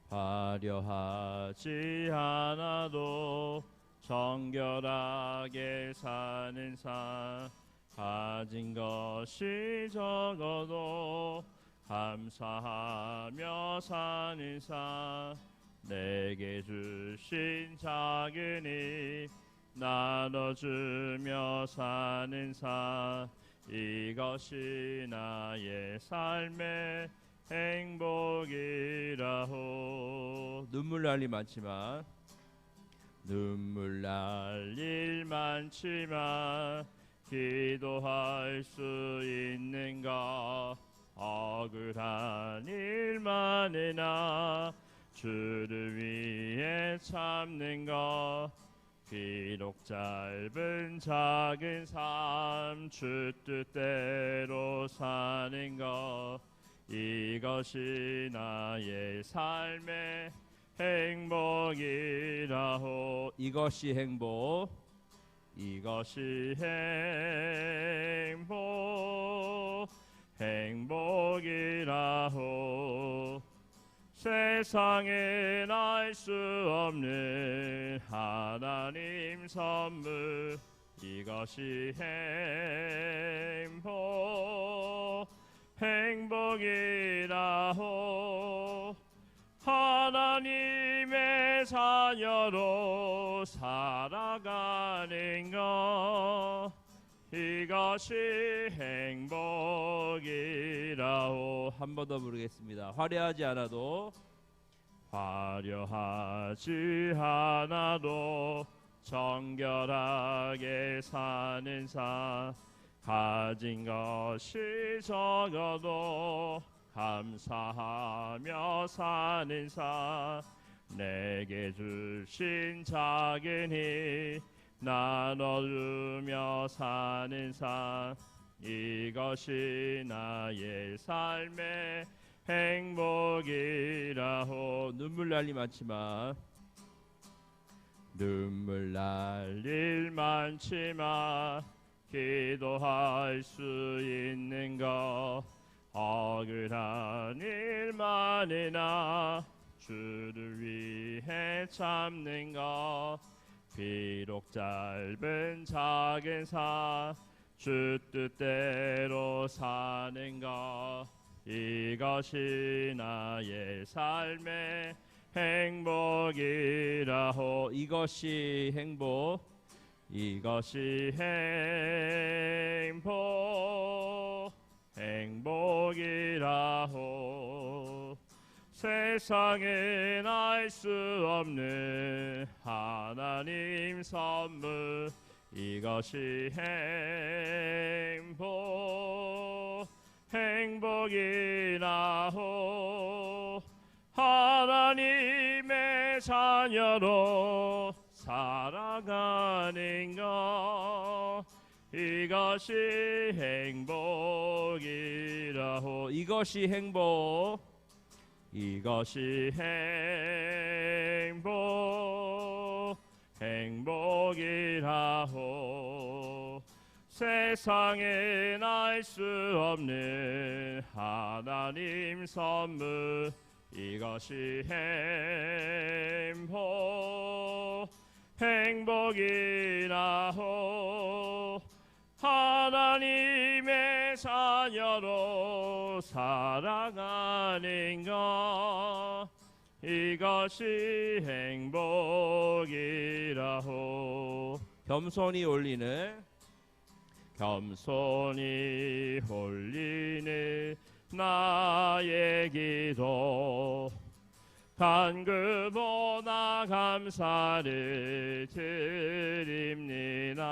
화려하지 않아도 정결하게 사는 삶, 가진 것이 적어도 감사하며 사는 삶, 내게 주신 작은 힘 나눠주며 사는 삶, 이것이 나의 삶의 행복이라호. 눈물 날 일 많지만, 눈물 날 일 많지만 기도할 수 있는가. 억울한 일 많으나 주를 위해 참는 것, 비록 짧은 작은 삶 주 뜻대로 사는 것, 이것이 나의 삶의 행복이라호. 이것이 행복, 이것이 행복, 행복이라호. 세상엔 알 수 없는 하나님 선물, 이것이 행복, 행복이라호. 하나님의 자녀로 살아가는 것, 이것이 행복이라호. 한 번 더 부르겠습니다. 화려하지 않아도, 화려하지 않아도 정결하게 사는 삶, 가진 것이 적어도 감사하며 사는 삶, 내게 주신 작은 힘 나눠주며 사는 삶, 이것이 나의 삶의 행복이라호. 눈물 날 일 많지만, 눈물 날 일 많지만 기도할 수 있는 것, 억울한 일 많으나 주를 위해 참는 것, 비록 짧은 작은 삶 주 뜻대로 사는 것, 이것이 나의 삶의 행복이라호. 이것이 행복, 이것이 행복, 행복이라호. 세상엔 알 수 없는 하나님 선물, 이것이 행복, 행복이라호. 하나님의 자녀로 살아가는 것, 이것이 행복이라호. 이것이 행복, 이것이 행복, 행복이라호. 세상엔 알 수 없는 하나님 선물, 이것이 행복, 행복이라호. 하나님의 자녀로 살아가는 것, 이것이 행복이라호. 겸손히 올리는, 겸손히 올리는 나의 기도, 간구보다 감사를 드립니다.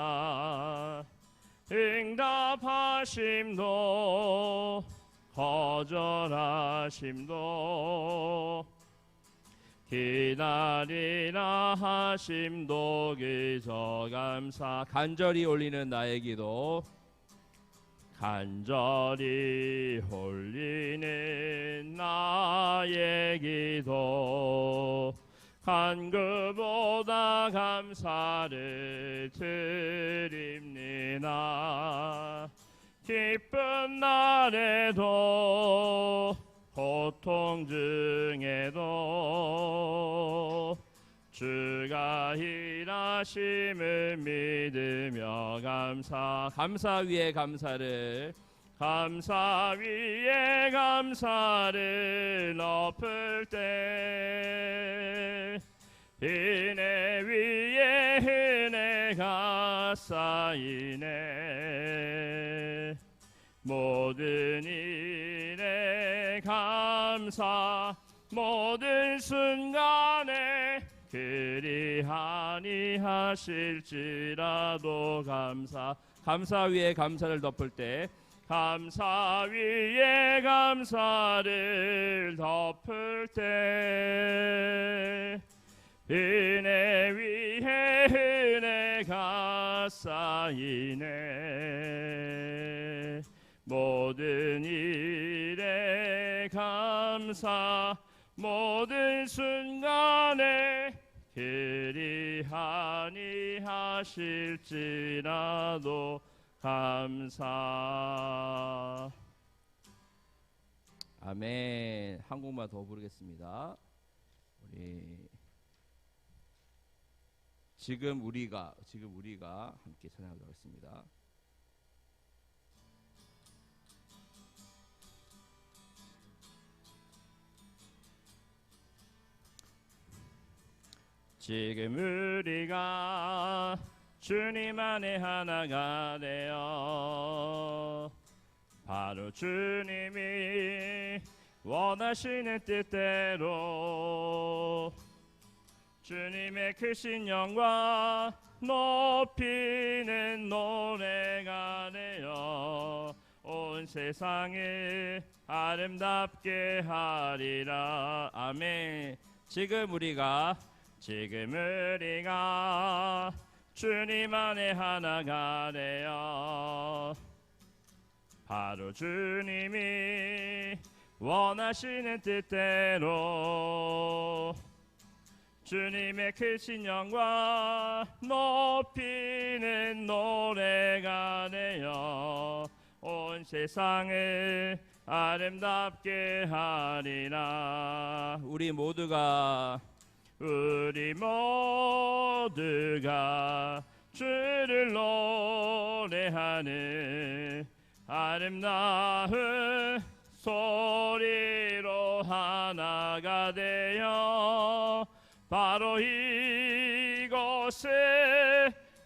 응답하심도 거절하심도 기다리라 하심도 그저 감사. 간절히 올리는 나의 기도, 간절히 올리는 나의 기도, 간구보다 감사를 드립니다. 기쁜 날에도 고통 중에도 주가 일하심을 믿으며 감사 위에 감사를 높을 때 은혜 위에 은혜가 쌓이네. 모든 일에 감사, 모든 순간에 그리하니 하실지라도 감사 위에 감사를 덮을 때 감사 위에 감사를 덮을 때 은혜 위에 은혜가 쌓이네. 모든 일에 감사, 모든 순간에 그리하니 하실지라도 감사. 아멘. 한 곡만 더 부르겠습니다. 우리 지금 우리가 함께 찬양하도록 하겠습니다. 지금 우리가 주님 안에 하나가 되어 바로 주님이 원하시는 뜻대로 주님의 크신 영광 높이는 노래가 되어 온 세상을 아름답게 하리라. 아멘. 지금 우리가 주님 안에 하나가 되어 바로 주님이 원하시는 뜻대로 주님의 크신 영광 높이는 노래가 되어 온 세상을 아름답게 하리라. 우리 모두가 주를 노래하는 아름다운 소리로 하나가 되어 바로 이곳을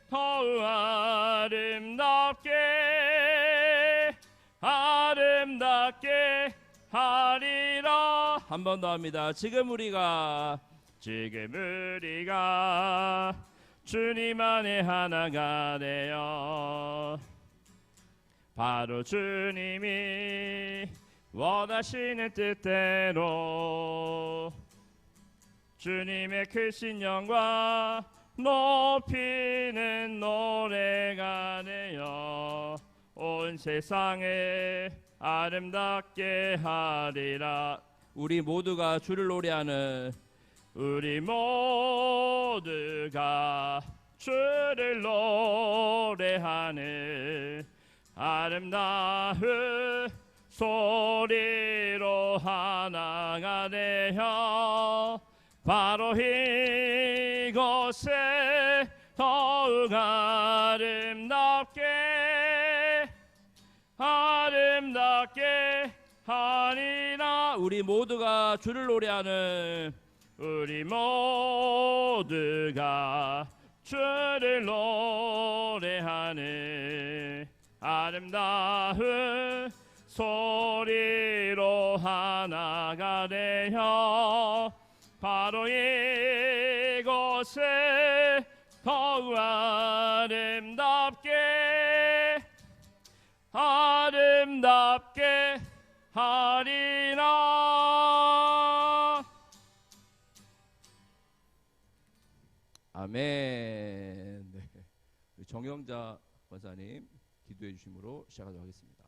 더욱 아름답게 하리라. 한 번 더 합니다. 지금 우리가 주님 안에 하나가 되어 바로 주님이 원하시는 뜻대로 주님의 크신 영광 높이는 노래가 되어 온 세상을 아름답게 하리라. 우리 모두가 주를 노래하는 아름다운 소리로 하나가 되어 바로 이곳에 더욱 아름답게 하리라. 우리 모두가 주를 노래하는 아름다운 소리로 하나가 되어 바로 이곳에 더욱 아름답게 하리라. 아멘. 네. 정영자 권사님 기도해 주심으로 시작하도록 하겠습니다.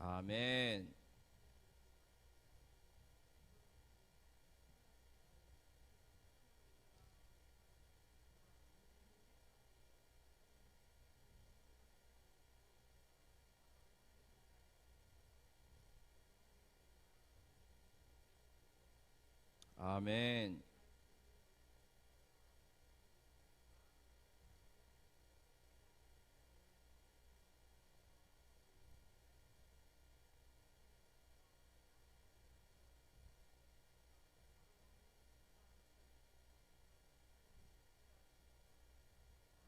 아멘. 아멘.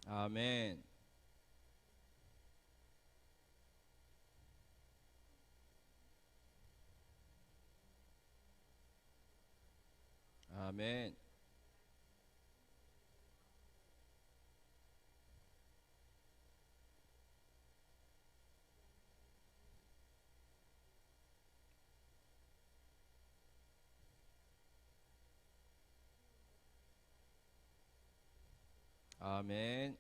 아멘. 아멘. 아멘.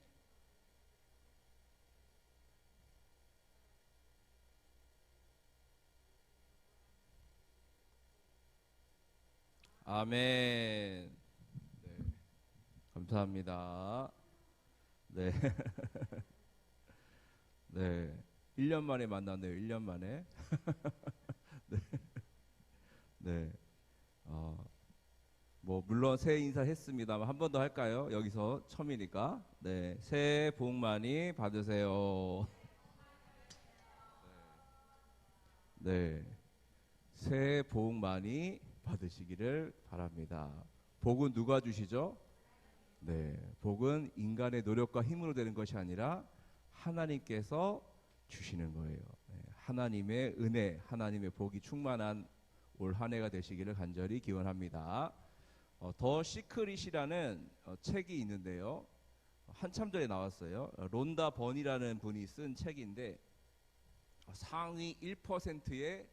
아멘. 네. 감사합니다. 네. 네. 1년 만에 만났네요. 1년 만에. 네. 네. 뭐 물론 새해 인사했습니다만 한 번 더 할까요? 여기서 처음이니까. 네. 새해 복 많이 받으세요. 네. 새해 복 많이 받으시기를 바랍니다. 복은 누가 주시죠? 네. 복은 인간의 노력과 힘으로 되는 것이 아니라 하나님께서 주시는 거예요. 네. 하나님의 은혜, 하나님의 복이 충만한 올 한 해가 되시기를 간절히 기원합니다. 더 시크릿이라는 책이 있는데요. 한참 전에 나왔어요. 론다 번이라는 분이 쓴 책인데 상위 1%의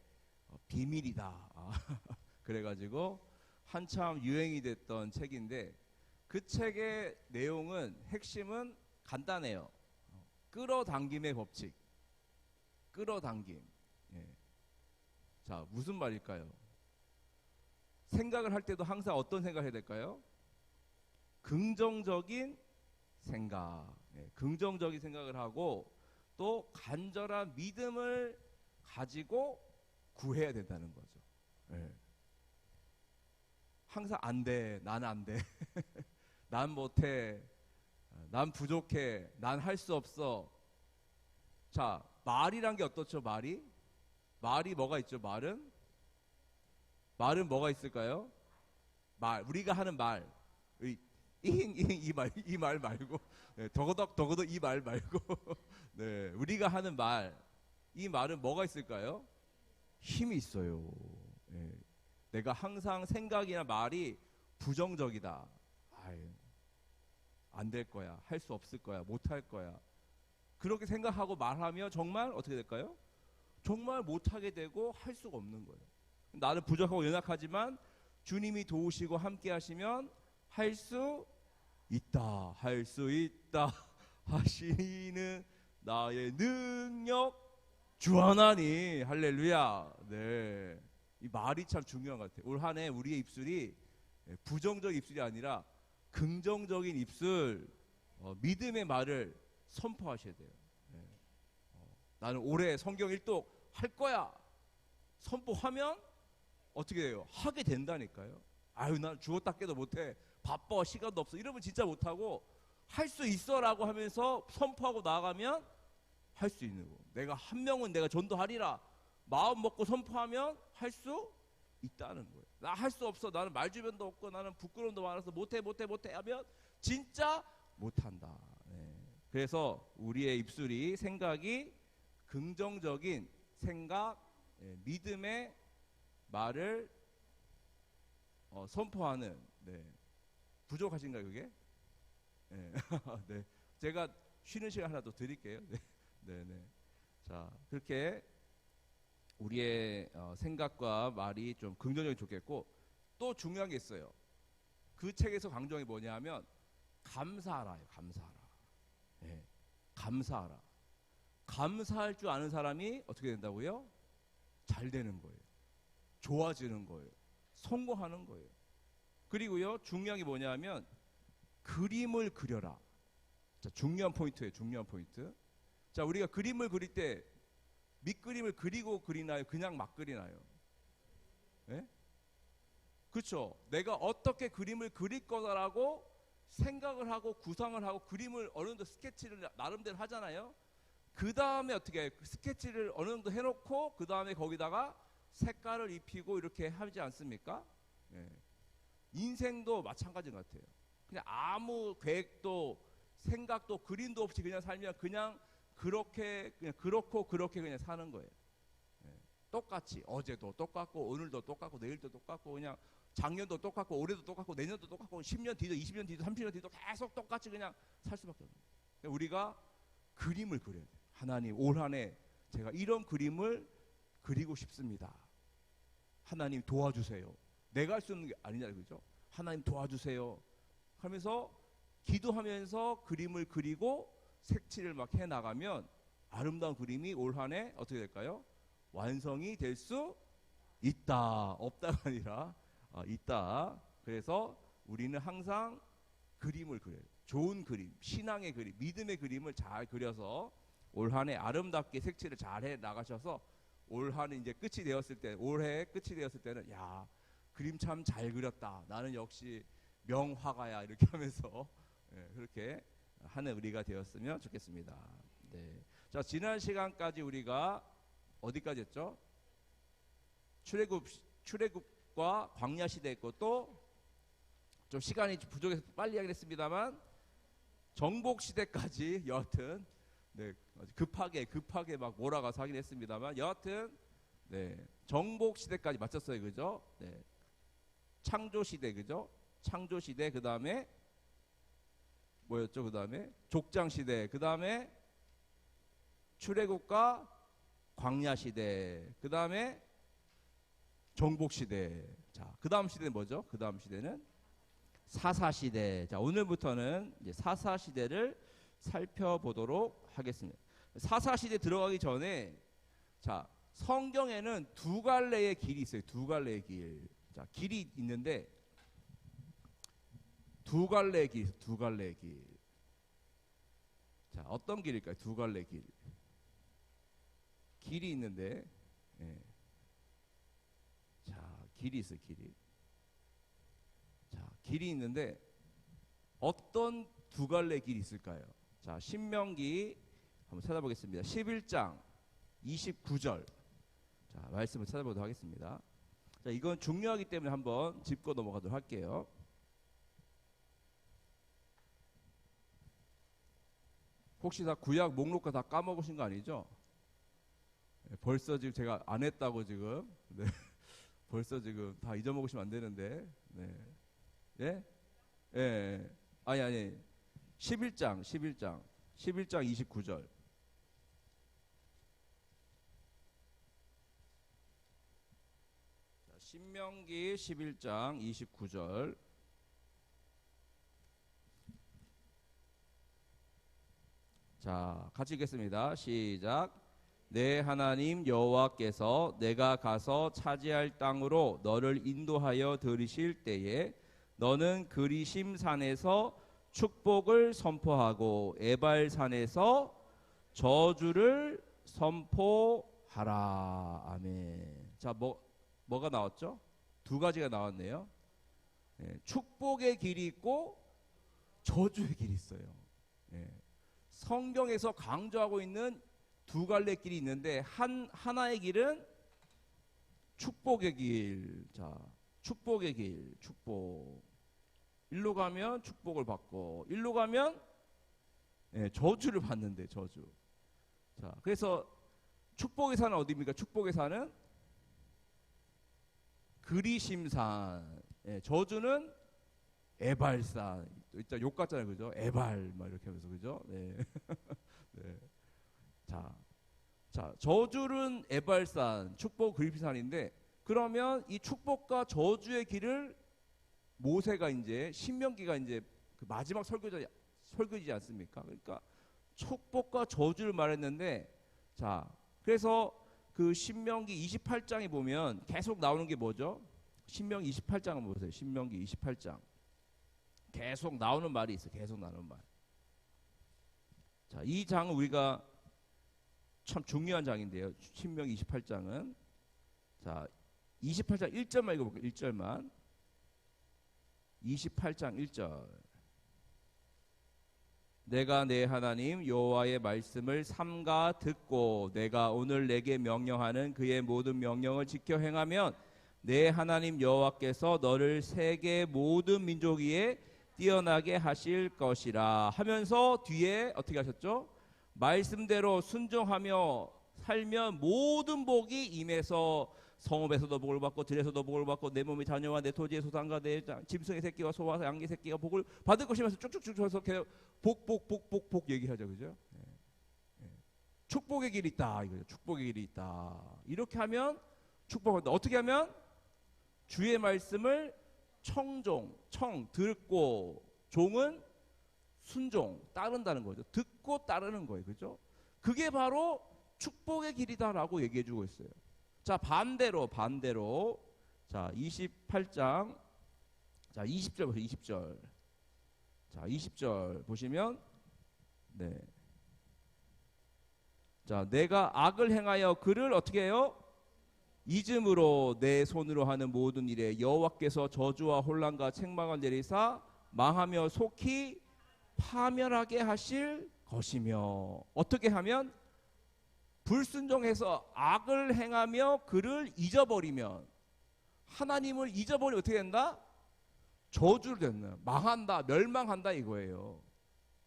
비밀이다. 그래가지고 한참 유행이 됐던 책인데 그 책의 내용은 핵심은 간단해요. 끌어당김의 법칙. 끌어당김. 예. 자, 무슨 말일까요? 생각을 할 때도 항상 어떤 생각을 해야 될까요? 긍정적인 생각. 예. 긍정적인 생각을 하고 또 간절한 믿음을 가지고 구해야 된다는 거죠. 예. 항상 안 돼, 난 안 돼, 난 못해, 난 부족해, 난 할 수 없어. 자, 말이란 게 어떻죠? 말이 뭐가 있죠? 말은 뭐가 있을까요? 우리가 하는 말, 이 말 말고, 네, 더거덕 이 말 말고, 네, 우리가 하는 말, 이 말은 뭐가 있을까요? 힘이 있어요. 네. 내가 항상 생각이나 말이 부정적이다. 안 될 거야. 할 수 없을 거야. 못 할 거야. 그렇게 생각하고 말하면 정말 어떻게 될까요? 정말 못하게 되고 할 수가 없는 거예요. 나는 부족하고 연약하지만 주님이 도우시고 함께 하시면 할 수 있다. 할 수 있다. 하시는 나의 능력 주 하나니. 할렐루야. 네. 이 말이 참 중요한 것 같아요. 올 한 해 우리의 입술이 부정적 입술이 아니라 긍정적인 입술, 믿음의 말을 선포하셔야 돼요. 네. 나는 올해 성경 1독 할 거야. 선포하면 어떻게 돼요? 하게 된다니까요. 아유, 난 죽었다 깨도 못해. 바빠, 시간도 없어. 이러면 진짜 못하고 할 수 있어라고 하면서 선포하고 나가면 할 수 있는 거. 내가 한 명은 내가 전도하리라. 마음 먹고 선포하면 할 수 있다는 거예요. 나 할 수 없어. 나는 말주변도 없고 나는 부끄러움도 많아서 못해 하면 진짜 못한다. 네. 그래서 우리의 입술이 생각이 긍정적인 생각, 믿음의 말을 선포하는. 네. 부족하신가요 그게? 네. 네. 제가 쉬는 시간 하나 더 드릴게요. 네. 네. 자, 그렇게 우리의 생각과 말이 좀 긍정적이 좋겠고, 또 중요한 게 있어요. 그 책에서 강조한 게 뭐냐면 감사하라요. 감사하라. 네. 감사하라. 감사할 줄 아는 사람이 어떻게 된다고요? 잘 되는 거예요. 좋아지는 거예요. 성공하는 거예요. 그리고요, 중요한 게 뭐냐면 그림을 그려라. 자, 중요한 포인트예요. 중요한 포인트. 자, 우리가 그림을 그릴 때 밑그림을 그리고 그리나요? 그냥 막 그리나요? 예? 그렇죠. 내가 어떻게 그림을 그릴 거다라고 생각을 하고 구상을 하고 그림을 어느 정도 스케치를 나름대로 하잖아요. 그 다음에 어떻게 해요? 그 스케치를 어느 정도 해놓고 그 다음에 거기다가 색깔을 입히고 이렇게 하지 않습니까? 예. 인생도 마찬가지인 것 같아요. 그냥 아무 계획도 생각도 그림도 없이 그냥 살면 그냥 그렇게 그냥 그렇고 그렇게 그냥 사는 거예요. 예. 똑같이 어제도 똑같고 오늘도 똑같고 내일도 똑같고 그냥 작년도 똑같고 올해도 똑같고 내년도 똑같고 10년 뒤도 20년 뒤도 30년 뒤도 계속 똑같이 그냥 살 수밖에 없는 거예요. 우리가 그림을 그려야 돼요. 하나님, 올 한 해 제가 이런 그림을 그리고 싶습니다. 하나님 도와주세요. 내가 할 수 있는 게 아니잖아요, 그죠? 하나님 도와주세요 하면서 기도하면서 그림을 그리고 색칠을 막 해나가면 아름다운 그림이 올 한 해 어떻게 될까요? 완성이 될 수 있다. 없다가 아니라 있다. 그래서 우리는 항상 그림을 그려요. 좋은 그림, 신앙의 그림, 믿음의 그림을 잘 그려서 올 한 해 아름답게 색칠을 잘 해 나가셔서 올 한 해 이제 끝이 되었을 때, 올해 끝이 되었을 때는 야, 그림 참 잘 그렸다. 나는 역시 명화가야. 이렇게 하면서 그렇게 하는 우리가 되었으면 좋겠습니다. 네. 자, 지난 시간까지 우리가 어디까지 했죠? 출애굽과 광야 시대 했고 또 좀 시간이 부족해서 빨리 하긴 했습니다만 정복 시대까지 여하튼 네, 급하게 막 몰아가서 하긴 했습니다만 여하튼 네, 정복 시대까지 마쳤어요. 그죠? 네. 창조 시대 그죠? 창조 시대 그다음에 뭐였죠? 그다음에 족장 시대 그다음에 출애굽과 광야 시대 그다음에 정복 시대. 자, 그다음 시대는 뭐죠? 그다음 시대는 사사 시대. 자, 오늘부터는 이제 사사 시대를 살펴보도록 하겠습니다. 사사 시대 들어가기 전에 자, 성경에는 두 갈래의 길이 있어요. 두 갈래의 길. 자, 길이 있는데 두 갈래의 길, 두 갈래의 길. 자, 어떤 길일까요? 두 갈래의 길. 길이 있는데, 예. 자, 길이 있어요, 길이. 자, 길이 있는데 어떤 두 갈래의 길이 있을까요? 자, 신명기 한번 찾아보겠습니다. 11장 29절. 자, 말씀을 찾아보도록 하겠습니다. 자, 이건 중요하기 때문에 한번 짚고 넘어가도록 할게요. 혹시 다 구약 목록과 다 까먹으신 거 아니죠? 벌써 지금 제가 안 했다고 지금 네. 벌써 지금 다 잊어먹으시면 안 되는데 네. 예? 예. 아니 11장 29절. 자, 신명기 11장 29절. 자, 같이 읽겠습니다. 시작. 내 하나님 여호와께서 내가 가서 차지할 땅으로 너를 인도하여 들이실 때에 너는 그리심 산에서 축복을 선포하고 에발 산에서 저주를 선포하라. 아멘. 자, 뭐가 나왔죠? 두 가지가 나왔네요. 예, 축복의 길이 있고 저주의 길이 있어요. 예. 성경에서 강조하고 있는 두 갈래 길이 있는데 하나의 길은 축복의 길. 자, 축복의 길, 축복. 일로 가면 축복을 받고 일로 가면 저주를 받는데 저주. 자, 그래서 축복의 산은 어디입니까? 축복의 산은 그리심산. 저주는 에발산. 일단 욕 같잖아요, 그죠? 에발 막 이렇게 하면서 그죠? 네. 네. 자, 저주는 에발산, 축복 그리심산인데 그러면 이 축복과 저주의 길을 모세가 이제 신명기가 이제 그 마지막 설교지 않습니까? 그러니까 축복과 저주를 말했는데 자, 그래서 그 신명기 28장에 보면 계속 나오는 게 뭐죠? 신명기 28장을 보세요. 신명기 28장. 계속 나오는 말이 있어요. 계속 나오는 말. 자, 이 장은 우리가 참 중요한 장인데요. 신명기 28장은. 자, 28장 1절만 읽어볼게요. 1절만. 28장 1절. 내가 내 하나님 여호와의 말씀을 삼가 듣고 내가 오늘 내게 명령하는 그의 모든 명령을 지켜 행하면 내 하나님 여호와께서 너를 세계 모든 민족 위에 뛰어나게 하실 것이라 하면서 뒤에 어떻게 하셨죠? 말씀대로 순종하며 살면 모든 복이 임해서 성읍에서도 복을 받고 들에서도 복을 받고 내 몸의 자녀와 내 토지의 소산과 내 짐승의 새끼와 소와 양의 새끼가 복을 받을 것이면서 쭉쭉쭉 줘서 계속 복 얘기하죠. 그죠? 축복의 길이 있다 이거죠. 축복의 길이 있다. 이렇게 하면 축복한다. 어떻게 하면 주의 말씀을 듣고 종은 순종 따른다는 거죠. 듣고 따르는 거예요. 그죠? 그게 바로 축복의 길이다라고 얘기해 주고 있어요. 자, 반대로 자, 28장 자, 20절 보세요. 20절. 자, 20절 보시면 네. 자, 내가 악을 행하여 그를 어떻게 해요? 잊음으로 내 손으로 하는 모든 일에 여호와께서 저주와 혼란과 책망을 내리사 망하며 속히 파멸하게 하실 것이며 어떻게 하면 불순종해서 악을 행하며 그를 잊어버리면 하나님을 잊어버리면 어떻게 된다? 저주를 된다. 망한다. 멸망한다 이거예요.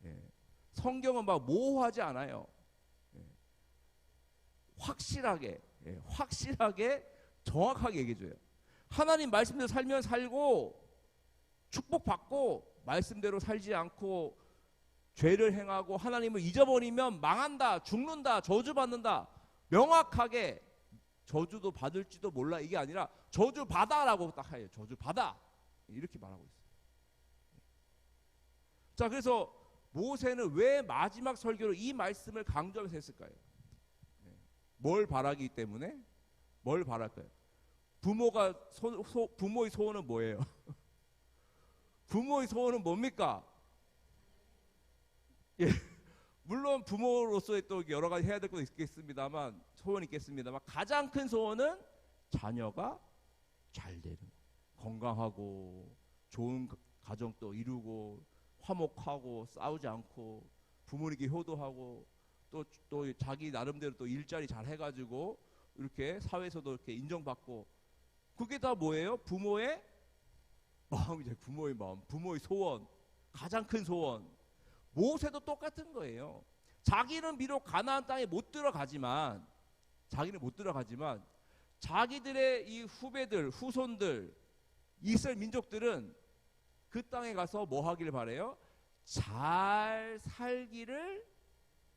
예. 성경은 막 모호하지 않아요. 예. 확실하게 정확하게 얘기해줘요. 하나님 말씀대로 살면 살고 축복받고 말씀대로 살지 않고 죄를 행하고 하나님을 잊어버리면 망한다, 죽는다, 저주받는다. 명확하게 저주도 받을지도 몰라 이게 아니라 저주받아라고 딱 해요. 저주받아 이렇게 말하고 있어요. 자, 그래서 모세는 왜 마지막 설교로 이 말씀을 강조하면서 했을까요? 뭘 바라기 때문에? 뭘 바랄까요? 부모의 소원은 뭐예요? 부모의 소원은 뭡니까? 예, 물론 부모로서의 또 여러 가지 해야 될 것도 있겠습니다만 소원이 있겠습니다만 가장 큰 소원은 자녀가 잘 되는, 건강하고 좋은 가정도 이루고 화목하고 싸우지 않고 부모님께 효도하고 또 자기 나름대로 또 일자리 잘 해가지고 이렇게 사회에서도 이렇게 인정받고 그게 다 뭐예요? 부모의 마음이죠. 부모의 마음, 부모의 소원, 가장 큰 소원. 모세도 똑같은 거예요. 자기는 비록 가나안 땅에 못 들어가지만 자기들의 이 후배들, 후손들, 이스라엘 민족들은 그 땅에 가서 뭐 하기를 바래요? 잘 살기를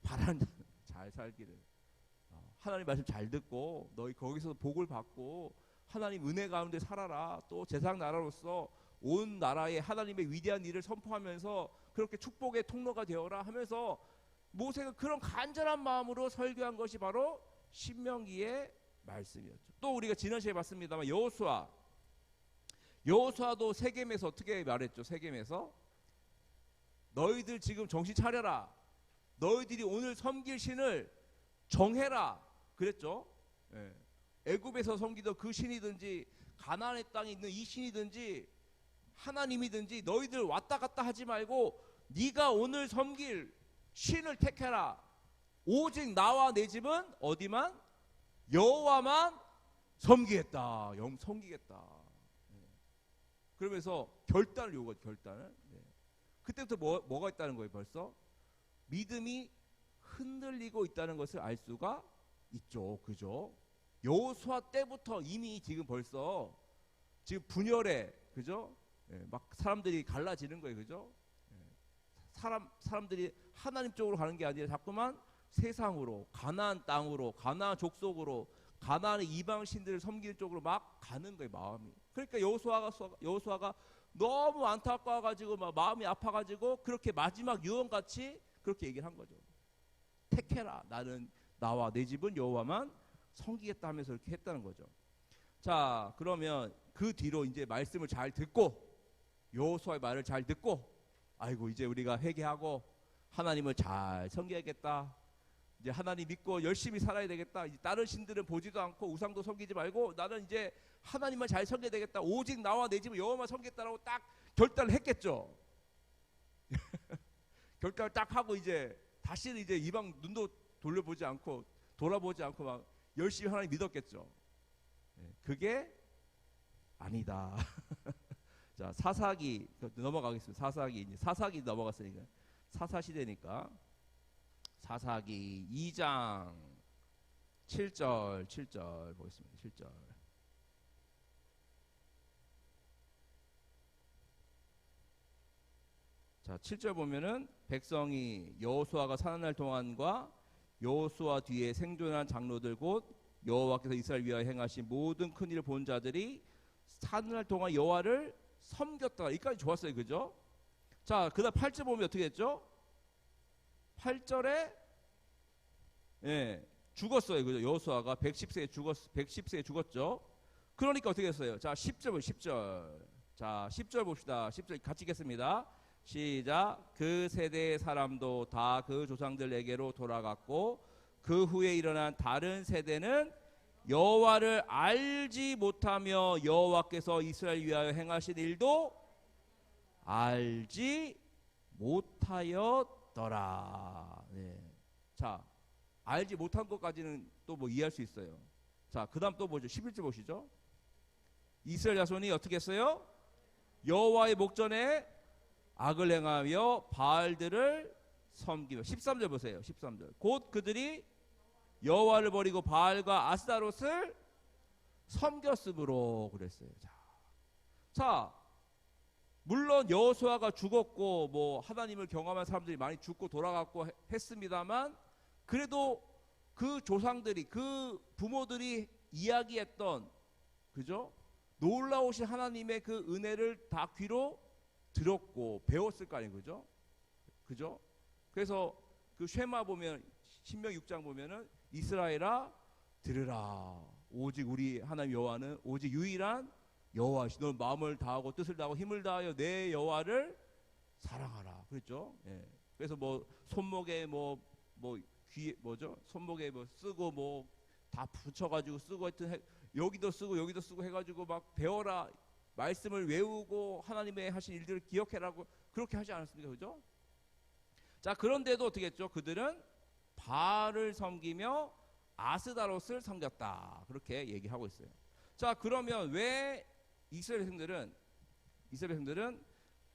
바란다. 잘 살기를. 하나님 말씀 잘 듣고 너희 거기서 복을 받고 하나님 은혜 가운데 살아라. 또 제사장 나라로서 온 나라에 하나님의 위대한 일을 선포하면서 그렇게 축복의 통로가 되어라 하면서 모세가 그런 간절한 마음으로 설교한 것이 바로 신명기의 말씀이었죠. 또 우리가 지난 시간에 봤습니다만 여호수아도 세겜에서 어떻게 말했죠? 세겜에서 너희들 지금 정신 차려라. 너희들이 오늘 섬길 신을 정해라 그랬죠. 예. 애굽에서 섬기던 그 신이든지 가나안의 땅에 있는 이 신이든지 하나님이든지 너희들 왔다 갔다 하지 말고 네가 오늘 섬길 신을 택해라. 오직 나와 내 집은 어디만? 여호와만 섬기겠다. 섬기겠다. 그러면서 결단을 요구하죠. 결단을. 그때부터 뭐가 있다는 거예요? 벌써 믿음이 흔들리고 있다는 것을 알 수가 있죠. 그죠? 여호수아 때부터 이미 지금 벌써 지금 분열에 그죠? 막 사람들이 갈라지는 거예요. 그죠? 사람들이 하나님 쪽으로 가는 게 아니라 자꾸만 세상으로, 가나안 땅으로, 가나안 족속으로, 가나안의 이방 신들을 섬기는 쪽으로 막 가는 거예요. 마음이. 그러니까 여호수아가 너무 안타까워가지고 막 마음이 아파가지고 그렇게 마지막 유언같이 그렇게 얘기를 한 거죠. 택해라. 나는 나와 내 집은 여호와만 섬기겠다 하면서 이렇게 했다는 거죠. 자, 그러면 그 뒤로 이제 말씀을 잘 듣고 여호수아의 말을 잘 듣고 아이고 이제 우리가 회개하고 하나님을 잘 섬겨야겠다. 이제 하나님 믿고 열심히 살아야 되겠다. 이제 다른 신들은 보지도 않고 우상도 섬기지 말고 나는 이제 하나님만 잘 섬겨야 되겠다. 오직 나와 내 집은 여호와만 섬겠다라고 딱 결단을 했겠죠. 결단을 딱 하고 이제 다시는 이제 이방 눈도 돌려보지 않고 돌아보지 않고 막 열심히 하나님 믿었겠죠. 그게 아니다. 자, 사사기 넘어가겠습니다. 사사기 넘어갔으니까 사사 시대니까 사사기 2장 7절 보겠습니다. 7절. 자, 7절 보면은 백성이 여호수아가 사는 날 동안과 여호수아 뒤에 생존한 장로들 곧 여호와께서 이스라엘 위하여 행하신 모든 큰 일을 본 자들이 사는 날 동안 여호와를 섬겼다. 여기까지 좋았어요. 그죠? 자, 그다음 8절 보면 어떻게 됐죠? 8절에 죽었어요. 그죠? 여호수아가 110세에 죽었죠. 그러니까 어떻게 됐어요? 자, 10절. 자, 10절 봅시다. 10절 같이 읽겠습니다. 시작. 그 세대의 사람도 다 그 조상들에게로 돌아갔고 그 후에 일어난 다른 세대는 여호와를 알지 못하며 여호와께서 이스라엘 위하여 행하신 일도 알지 못하였더라. 자, 알지 못한 것까지는 또 뭐 이해할 수 있어요. 자, 그 다음 또 뭐죠? 11절 보시죠. 이스라엘 자손이 어떻게 했어요? 여호와의 목전에 악을 행하며 바알들을 섬기며 13절 보세요. 13절. 곧 그들이 여호와를 버리고 바알과 아스타롯을 섬겼으므로 그랬어요. 자, 물론 여호수아가 죽었고 뭐 하나님을 경험한 사람들이 많이 죽고 돌아갔고 했습니다만 그래도 그 조상들이 그 부모들이 이야기했던 그죠? 놀라우신 하나님의 그 은혜를 다 귀로 들었고 배웠을 거 아니에요. 그죠? 그죠? 그래서 그 쉐마 보면 신명 6장 보면은 이스라엘아 들으라. 오직 우리 하나님 여호와는 오직 유일한 여호와시. 너는 마음을 다하고 뜻을 다하고 힘을 다하여 내 여호와를 사랑하라. 그랬죠? 예. 그래서 뭐 손목에 뭐 귀에 뭐죠? 손목에 뭐 쓰고 뭐 다 붙여가지고 쓰고 하여튼 여기도 쓰고 해가지고 막 배워라. 말씀을 외우고 하나님의 하신 일들을 기억해라고 그렇게 하지 않았습니까? 그죠? 자, 그런데도 어떻게 했죠? 그들은 바알을 섬기며 아스다롯을 섬겼다. 그렇게 얘기하고 있어요. 자, 그러면 왜 이스라엘 백성들은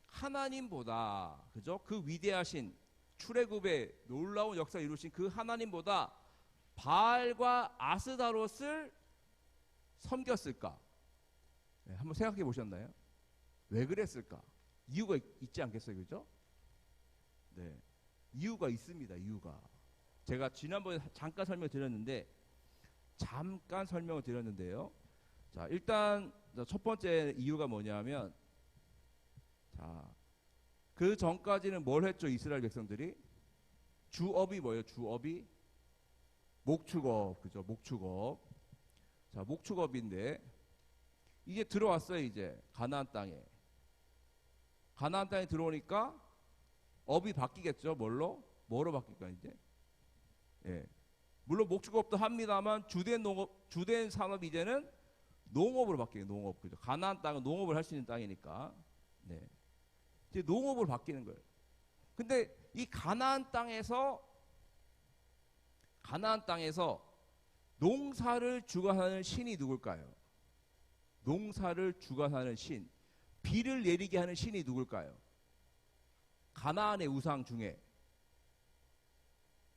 하나님보다 그죠? 그 위대하신 출애굽의 놀라운 역사를 이루신 그 하나님보다 바알과 아스다롯을 섬겼을까? 네, 한번 생각해 보셨나요? 왜 그랬을까? 이유가 있지 않겠어요? 그죠? 네. 이유가 있습니다. 이유가. 제가 지난번에 잠깐 설명을 드렸는데요. 자, 일단 첫 번째 이유가 뭐냐면 자, 그 전까지는 뭘 했죠? 이스라엘 백성들이 주업이 뭐예요? 주업이 목축업. 그죠? 목축업. 자, 목축업인데 이제 들어왔어요. 이제 가나안 땅에 들어오니까 업이 바뀌겠죠. 뭐로 바뀔까 이제? 예. 물론 목축업도 합니다만 주된 산업이 이제는 농업으로 바뀌어요. 농업. 그죠? 가나안 땅은 농업을 할 수 있는 땅이니까. 네. 이제 농업으로 바뀌는 거예요. 근데 이 가나안 땅에서 농사를 주관하는 신이 누굴까요? 농사를 주관하는 신, 비를 내리게 하는 신이 누굴까요? 가나안의 우상 중에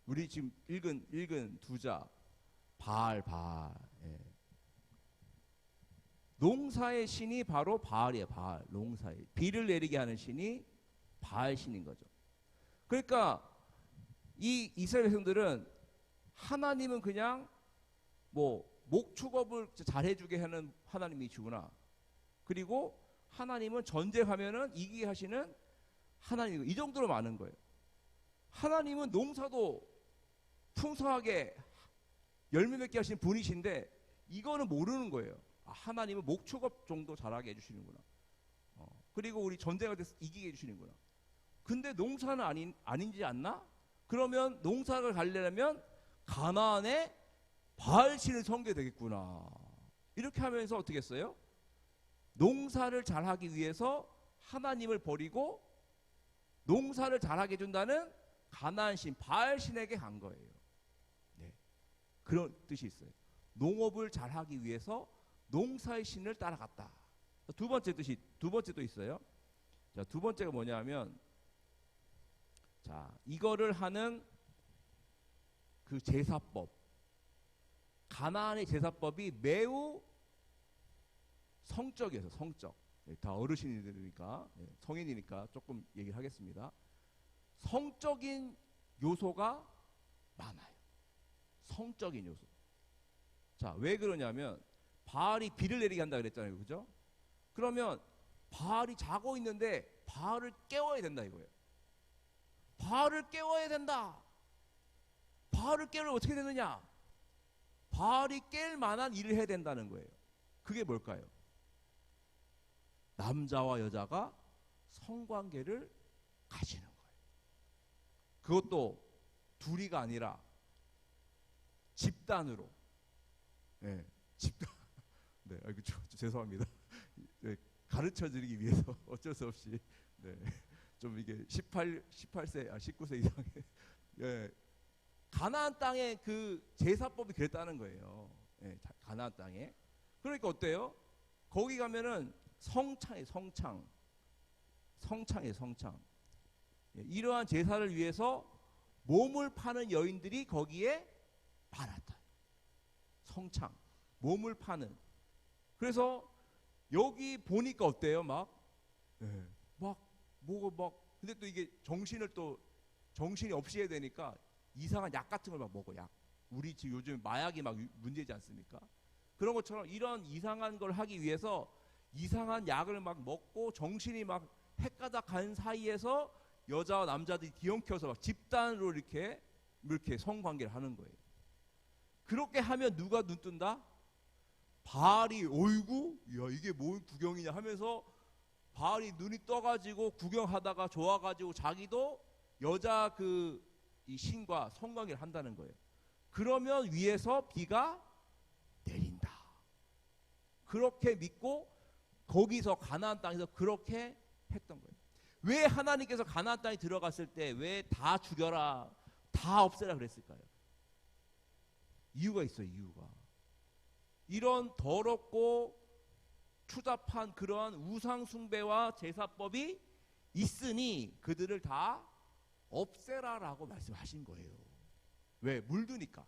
우리 지금 읽은 두자 바알. 예. 농사의 신이 바로 바알이에요. 바알. 농사의 비를 내리게 하는 신이 바알 신인 거죠. 그러니까 이 이스라엘 백성들은 하나님은 그냥 뭐 목축업을 잘해주게 하는 하나님이시구나. 그리고 하나님은 전쟁하면은 이기게 하시는 하나님이고 이 정도로 많은 거예요. 하나님은 농사도 풍성하게 열매 맺게 하시는 분이신데 이거는 모르는 거예요. 아, 하나님은 목축업 정도 잘하게 해주시는구나. 그리고 우리 전쟁을 돼서 이기게 해주시는구나. 근데 농사는 아닌지 않나? 그러면 농사를 가려면 가나안에 바알신을 섬겨야 되겠구나. 이렇게 하면서 어떻게 했어요? 농사를 잘하기 위해서 하나님을 버리고 농사를 잘하게 해준다는 가나안신, 바알신에게 간 거예요. 네. 그런 뜻이 있어요. 농업을 잘하기 위해서 농사의 신을 따라갔다. 두 번째 또 있어요. 자, 두 번째가 뭐냐면, 자, 이거를 하는 그 제사법, 가나안의 제사법이 매우 성적이어서 성적. 네, 다 어르신이니까, 네, 성인이니까 조금 얘기하겠습니다. 성적인 요소가 많아요. 성적인 요소. 자, 왜 그러냐면 바알이 비를 내리게 한다 그랬잖아요, 그죠? 그러면 바알이 자고 있는데 바알을 깨워야 된다 이거예요. 바알을 깨워야 된다. 바알을 깨우면 어떻게 되느냐? 바알이 깰 만한 일을 해야 된다는 거예요. 그게 뭘까요? 남자와 여자가 성관계를 가지는 거예요. 그것도 둘이가 아니라 집단으로. 네, 집단. 네, 아이고 죄송합니다. 네, 가르쳐 드리기 위해서 어쩔 수 없이 네, 좀 이게 18세, 19세 이상의 예, 가나안 땅의 그 제사법이 그랬다는 거예요. 예, 가나안 땅에. 그러니까 어때요? 거기 가면은 성창이에요, 성창. 예, 이러한 제사를 위해서 몸을 파는 여인들이 거기에 많았다. 성창, 몸을 파는. 그래서 여기 보니까 어때요? 근데 또 이게 정신이 없이 해야 되니까 이상한 약 같은 걸 막 먹어, 약. 우리 지금 요즘 마약이 막 문제지 않습니까? 그런 것처럼 이런 이상한 걸 하기 위해서 이상한 약을 막 먹고 정신이 막 헷가닥 간 사이에서 여자와 남자들이 뒤엉켜서 막 집단으로 이렇게 성관계를 하는 거예요. 그렇게 하면 누가 눈 뜬다? 바알이 어이구, 야 이게 뭔 구경이냐 하면서 바알이 눈이 떠가지고 구경하다가 좋아가지고 자기도 여자 이 신과 성관계를 한다는 거예요. 그러면 위에서 비가 내린다. 그렇게 믿고 거기서 가나안 땅에서 그렇게 했던 거예요. 왜 하나님께서 가나안 땅에 들어갔을 때 왜 다 죽여라, 다 없애라 그랬을까요? 이유가 있어요, 이유가. 이런 더럽고 추잡한 그러한 우상 숭배와 제사법이 있으니 그들을 다 없애라라고 말씀하신 거예요. 왜? 물드니까.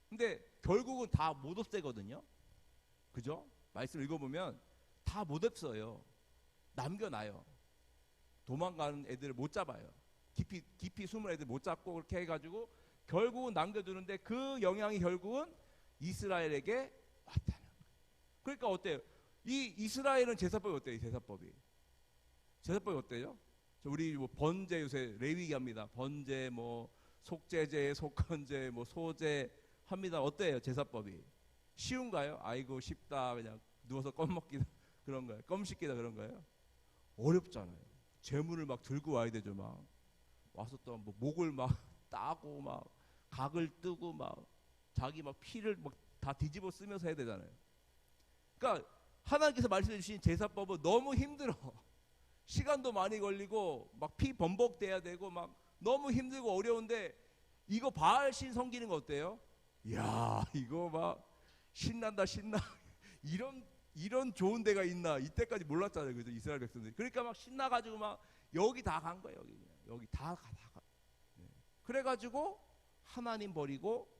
근데 결국은 다 못 없애거든요. 그죠? 말씀 읽어보면 다 못 없어요. 남겨놔요. 도망가는 애들을 못 잡아요. 깊이 숨은 애들 못 잡고 그렇게 해가지고 결국은 남겨두는데 그 영향이 결국은 이스라엘에게 왔다는 거예요. 그러니까 어때요? 이 이스라엘은 제사법이 어때요? 제사법이 어때요? 우리 뭐 번제 요새 레위기 합니다. 번제 뭐 속죄제, 속건제, 뭐 소제 합니다. 어때요? 제사법이 쉬운가요? 아이고 쉽다. 그냥 누워서 껌 먹기다 그런 거예요. 껌 씻기다 그런 거예요. 어렵잖아요. 재물을 막 들고 와야 되죠. 막 와서 또 뭐 목을 막 따고 막 각을 뜨고 막 자기 막 피를 막 다 뒤집어 쓰면서 해야 되잖아요. 그러니까 하나님께서 말씀해 주신 제사법은 너무 힘들어. 시간도 많이 걸리고 막 피 범벅돼야 되고 막 너무 힘들고 어려운데 이거 바알신 섬기는 거 어때요? 이야 이거 막 신난다 신나. 이런 좋은 데가 있나 이때까지 몰랐잖아요. 그죠? 이스라엘 백성들이. 그러니까 막 신나가지고 막 여기 다 간 거예요. 여기 다 가. 네. 그래가지고 하나님 버리고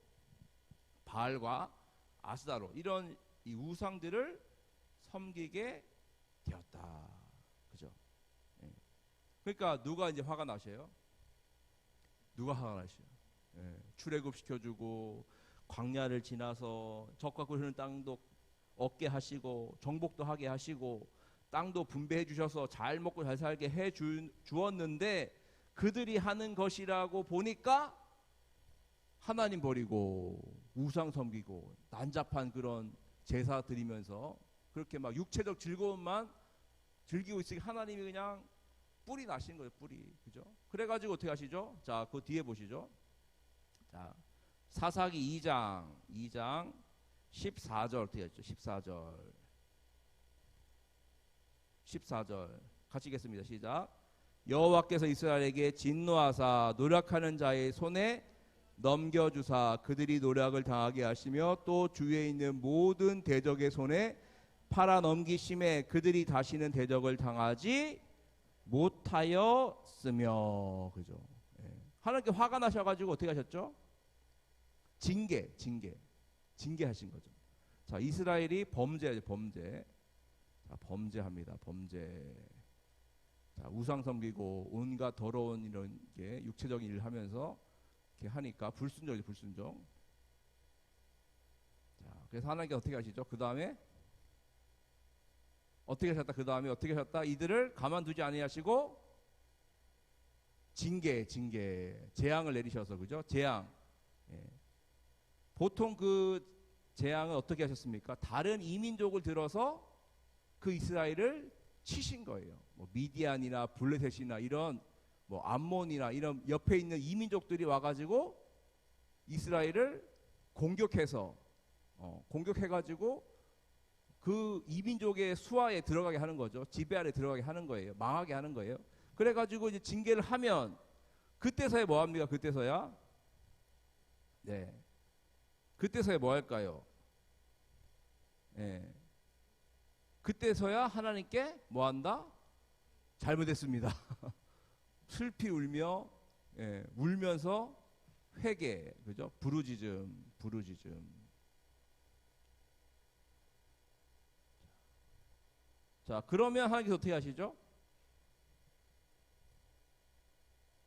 바알과 아스다로 이런 이 우상들을 섬기게 되었다. 그죠? 네. 그러니까 누가 이제 화가 나셔요? 누가 화가 나셔요? 네. 출애굽 시켜주고 광야를 지나서 적과 꿀 흐르는 땅도 얻게 하시고 정복도 하게 하시고 땅도 분배해 주셔서 잘 먹고 잘 살게 해 주었는데 그들이 하는 것이라고 보니까 하나님 버리고 우상 섬기고 난잡한 그런 제사 드리면서 그렇게 막 육체적 즐거움만 즐기고 있으니 하나님이 그냥 뿔이 나신 거예요. 뿔이. 그죠? 그래가지고 어떻게 하시죠? 자, 그 뒤에 보시죠. 자, 사사기 2장 14절 어떻게 했죠? 14절 같이 읽겠습니다. 시작. 여호와께서 이스라엘에게 진노하사 노력하는 자의 손에 넘겨주사 그들이 노력을 당하게 하시며 또 주위에 있는 모든 대적의 손에 팔아 넘기심에 그들이 다시는 대적을 당하지 못하였으며. 그죠? 예. 하나님께 화가 나셔가지고 어떻게 하셨죠? 징계하신 거죠. 자, 이스라엘이 범죄. 자, 범죄합니다. 범죄. 자, 우상 섬기고 온갖 더러운 이런 게 육체적인 일을 하면서 이렇게 하니까 불순종이죠, 불순종. 자, 그래서 하나님께 어떻게 하시죠? 그 다음에 어떻게 하셨다? 그 다음에 어떻게 하셨다? 이들을 가만두지 아니하시고 재앙을 내리셔서, 그죠? 재앙. 예. 보통 그 재앙은 어떻게 하셨습니까? 다른 이민족을 들어서 그 이스라엘을 치신 거예요. 뭐 미디안이나 블레셋이나 이런 뭐 암몬이나 이런 옆에 있는 이민족들이 와가지고 이스라엘을 공격해가지고 그 이민족의 수하에 들어가게 하는 거죠. 지배 아래 들어가게 하는 거예요. 망하게 하는 거예요. 그래가지고 이제 징계를 하면 그때서야 뭐 합니까? 그때서야 네. 그때서야 뭐 할까요? 네. 그때서야 하나님께 뭐 한다? 잘못했습니다. 슬피 울며 울면서 회개, 그죠? 부르짖음. 자, 그러면 하나님께서 어떻게 하시죠?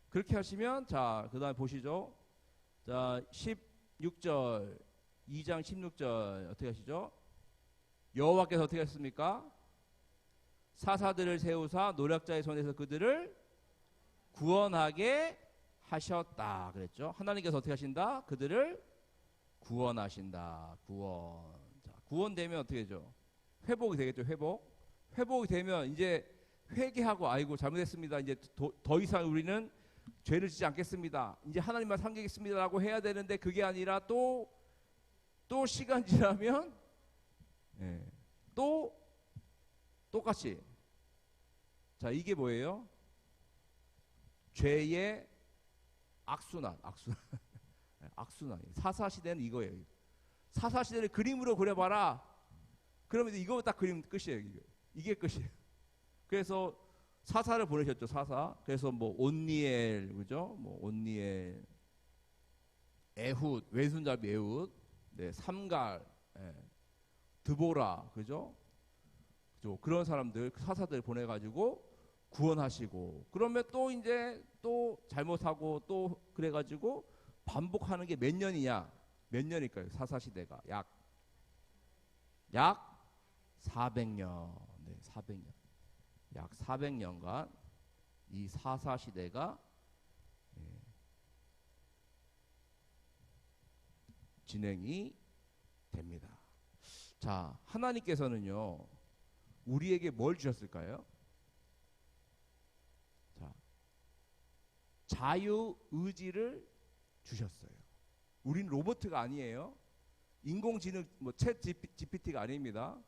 그렇게 하시면 자, 그다음에 보시죠. 자, 16절 2장 16절 어떻게 하시죠? 여호와께서 어떻게 하셨습니까? 사사들을 세우사 노략자의 손에서 그들을 구원하게 하셨다 그랬죠. 하나님께서 어떻게 하신다? 그들을 구원하신다. 자, 구원되면 어떻게 되죠? 회복이 되겠죠. 회복이 되면 이제 회개하고 아이고 잘못했습니다. 이제 더 이상 우리는 죄를 짓지 않겠습니다. 이제 하나님만 섬기겠습니다라고 해야 되는데 그게 아니라 또 시간 지나면 또 똑같이. 자, 이게 뭐예요? 죄의 악순환. 사사시대는 이거예요. 사사시대를 그림으로 그려봐라. 그러면 이거 딱 그리면 끝이에요. 이게 끝이에요. 그래서 사사를 보내셨죠. 사사. 그래서 뭐 온니엘, 그죠? 뭐 온니엘, 에훗, 외손잡이 에훗, 네, 삼갈, 드보라, 그죠? 그런 사람들, 사사들 보내가지고 구원하시고, 그러면 또 이제 또 잘못하고 또 그래가지고 반복하는 게 몇 년이냐? 몇 년일까요? 사사시대가 약 400년, 네, 400년, 약 400년간 이 사사시대가 진행이 됩니다. 자, 하나님께서는요 우리에게 뭘 주셨을까요? 자, 자유의지를 주셨어요. 우린 로봇가 아니에요. 인공지능 챗 GPT가 아닙니다.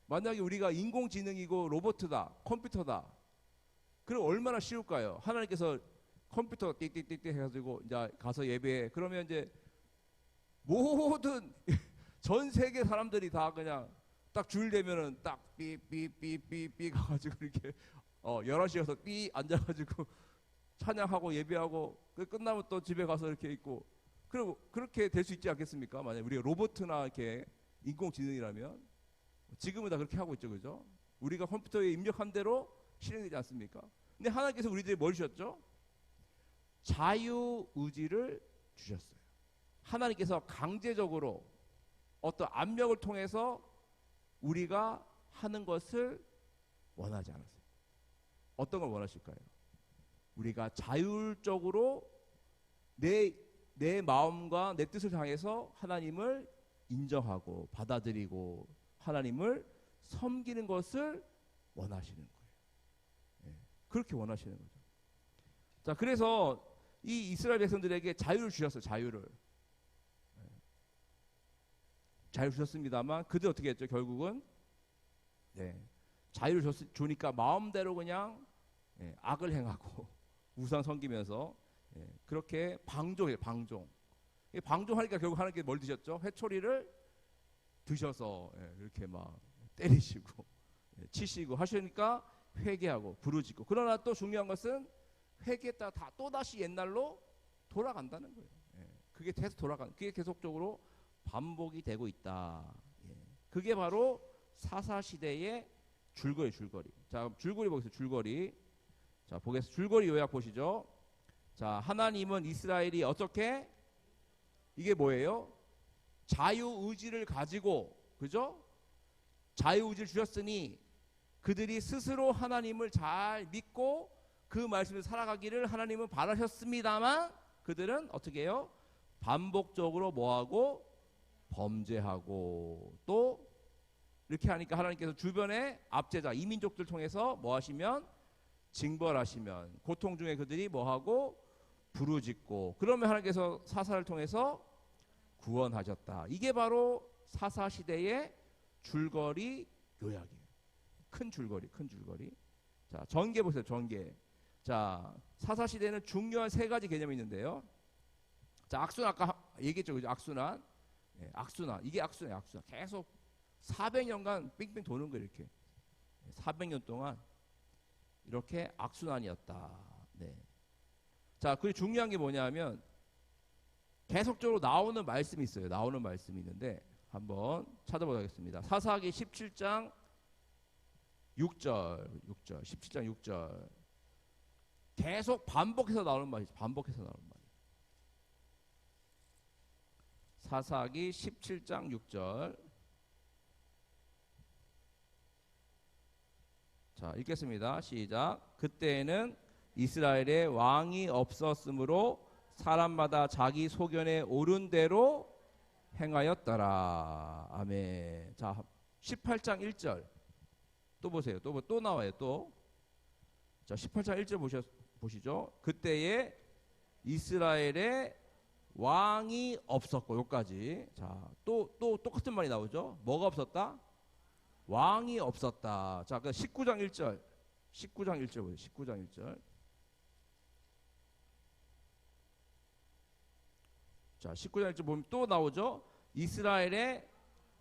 만약에 우리가 인공지능이고 로봇이다, 컴퓨터다, 그럼 얼마나 쉬울까요? 하나님께서 컴퓨터 띡띡띡띡 해가지고 이제 가서 예배해. 그러면 이제 모든 전 세계 사람들이 다 그냥 딱 줄 되면은 딱 삐삐삐삐삐 가가지고 이렇게 11시에서 삐 앉아가지고 찬양하고 예배하고 끝나면 또 집에 가서 이렇게 있고, 그리고 그렇게 될 수 있지 않겠습니까? 만약 우리가 로봇이나 이렇게 인공지능이라면 지금은 다 그렇게 하고 있죠, 그죠? 우리가 컴퓨터에 입력한 대로 실행되지 않습니까? 근데 하나님께서 우리들이 뭘 주셨죠? 자유의지를 주셨어요. 하나님께서 강제적으로 어떤 압력을 통해서 우리가 하는 것을 원하지 않았어요. 어떤 걸 원하실까요? 우리가 자율적으로 내 내 마음과 내 뜻을 향해서 하나님을 인정하고 받아들이고 하나님을 섬기는 것을 원하시는 거예요. 예, 그렇게 원하시는 거죠. 자, 그래서 이 이스라엘 백성들에게 자유를 주셨어요. 자유를. 자유를 주셨습니다만 그들 어떻게 했죠? 결국은 자유를 주니까 마음대로 그냥 악을 행하고 우상 섬기면서 그렇게 방종해요. 방종하니까 결국 하나님께 뭘 드셨죠? 회초리를 드셔서 이렇게 막 때리시고 치시고 하시니까 회개하고 부르짖고. 그러나 또 중요한 것은 회개했다가 다 또다시 옛날로 돌아간다는 거예요. 그게 계속 그게 계속적으로 반복이 되고 있다. 그게 바로 사사시대의 줄거리. 자, 줄거리 보겠습니다. 줄거리. 자, 보겠습니다. 줄거리 요약 보시죠. 자, 하나님은 이스라엘이 어떻게, 이게 뭐예요? 자유의지를 가지고, 그죠? 자유의지를 주셨으니 그들이 스스로 하나님을 잘 믿고 그 말씀을 살아가기를 하나님은 바라셨습니다만 그들은 어떻게 해요? 반복적으로 뭐하고? 범죄하고. 또 이렇게 하니까 하나님께서 주변의 압제자 이민족들 통해서 뭐 하시면? 징벌하시면 고통 중에 그들이 뭐하고? 부르짖고. 그러면 하나님께서 사사를 통해서 구원하셨다. 이게 바로 사사시대의 줄거리 요약이에요. 큰 줄거리. 자, 전개 보세요. 전개. 자, 사사시대는 중요한 세 가지 개념이 있는데요. 자, 악순환 아까 얘기했죠. 그죠? 악순환. 악순환. 이게 악순환이에요. 악순환. 계속 400년간 빙빙 도는 거예요. 이렇게. 400년 동안 이렇게 악순환이었다. 네. 자, 그리고 중요한 게 뭐냐면 계속적으로 나오는 말씀이 있어요. 나오는 말씀이 있는데 한번 찾아보도록 하겠습니다. 사사기 17장 6절. 17장 6절. 계속 반복해서 나오는 말이죠. 반복해서 나오는 말. 사사기 17장 6절. 자, 읽겠습니다. 시작. 그때에는 이스라엘에 왕이 없었으므로 사람마다 자기 소견에 옳은 대로 행하였더라. 아멘. 자, 18장 1절. 또 보세요. 또 나와요. 또. 자, 18장 1절 보시죠. 그때에 이스라엘에 왕이 없었고, 여기까지. 자, 또 똑같은 말이 나오죠. 뭐가 없었다? 왕이 없었다. 자, 그 19장 1절. 19장 1절 보세요. 19장 1절. 자, 19장 1절 보면 또 나오죠. 이스라엘에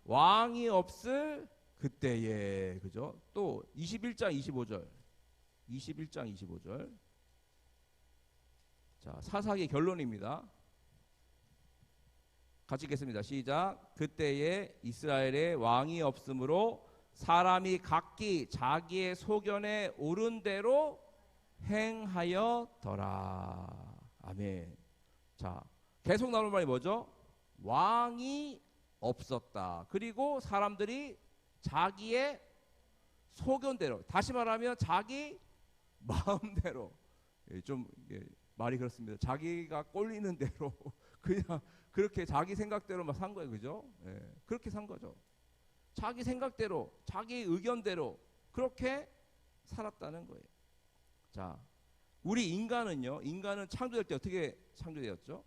왕이 없을 그때에. 그죠? 또 21장 25절. 21장 25절. 자, 사사기 결론입니다. 같이 읽겠습니다. 시작. 그때에 이스라엘에 왕이 없으므로 사람이 각기 자기의 소견에 옳은 대로 행하여더라. 아멘. 자, 계속 나오는 말이 뭐죠? 왕이 없었다. 그리고 사람들이 자기의 소견대로, 다시 말하면 자기 마음대로, 좀 말이 그렇습니다. 자기가 꼴리는 대로 그냥 그렇게 자기 생각대로 막 산 거예요. 그죠? 그렇게 산 거죠. 자기 생각대로, 자기 의견대로 그렇게 살았다는 거예요. 자, 우리 인간은 창조될 때 어떻게 창조되었죠?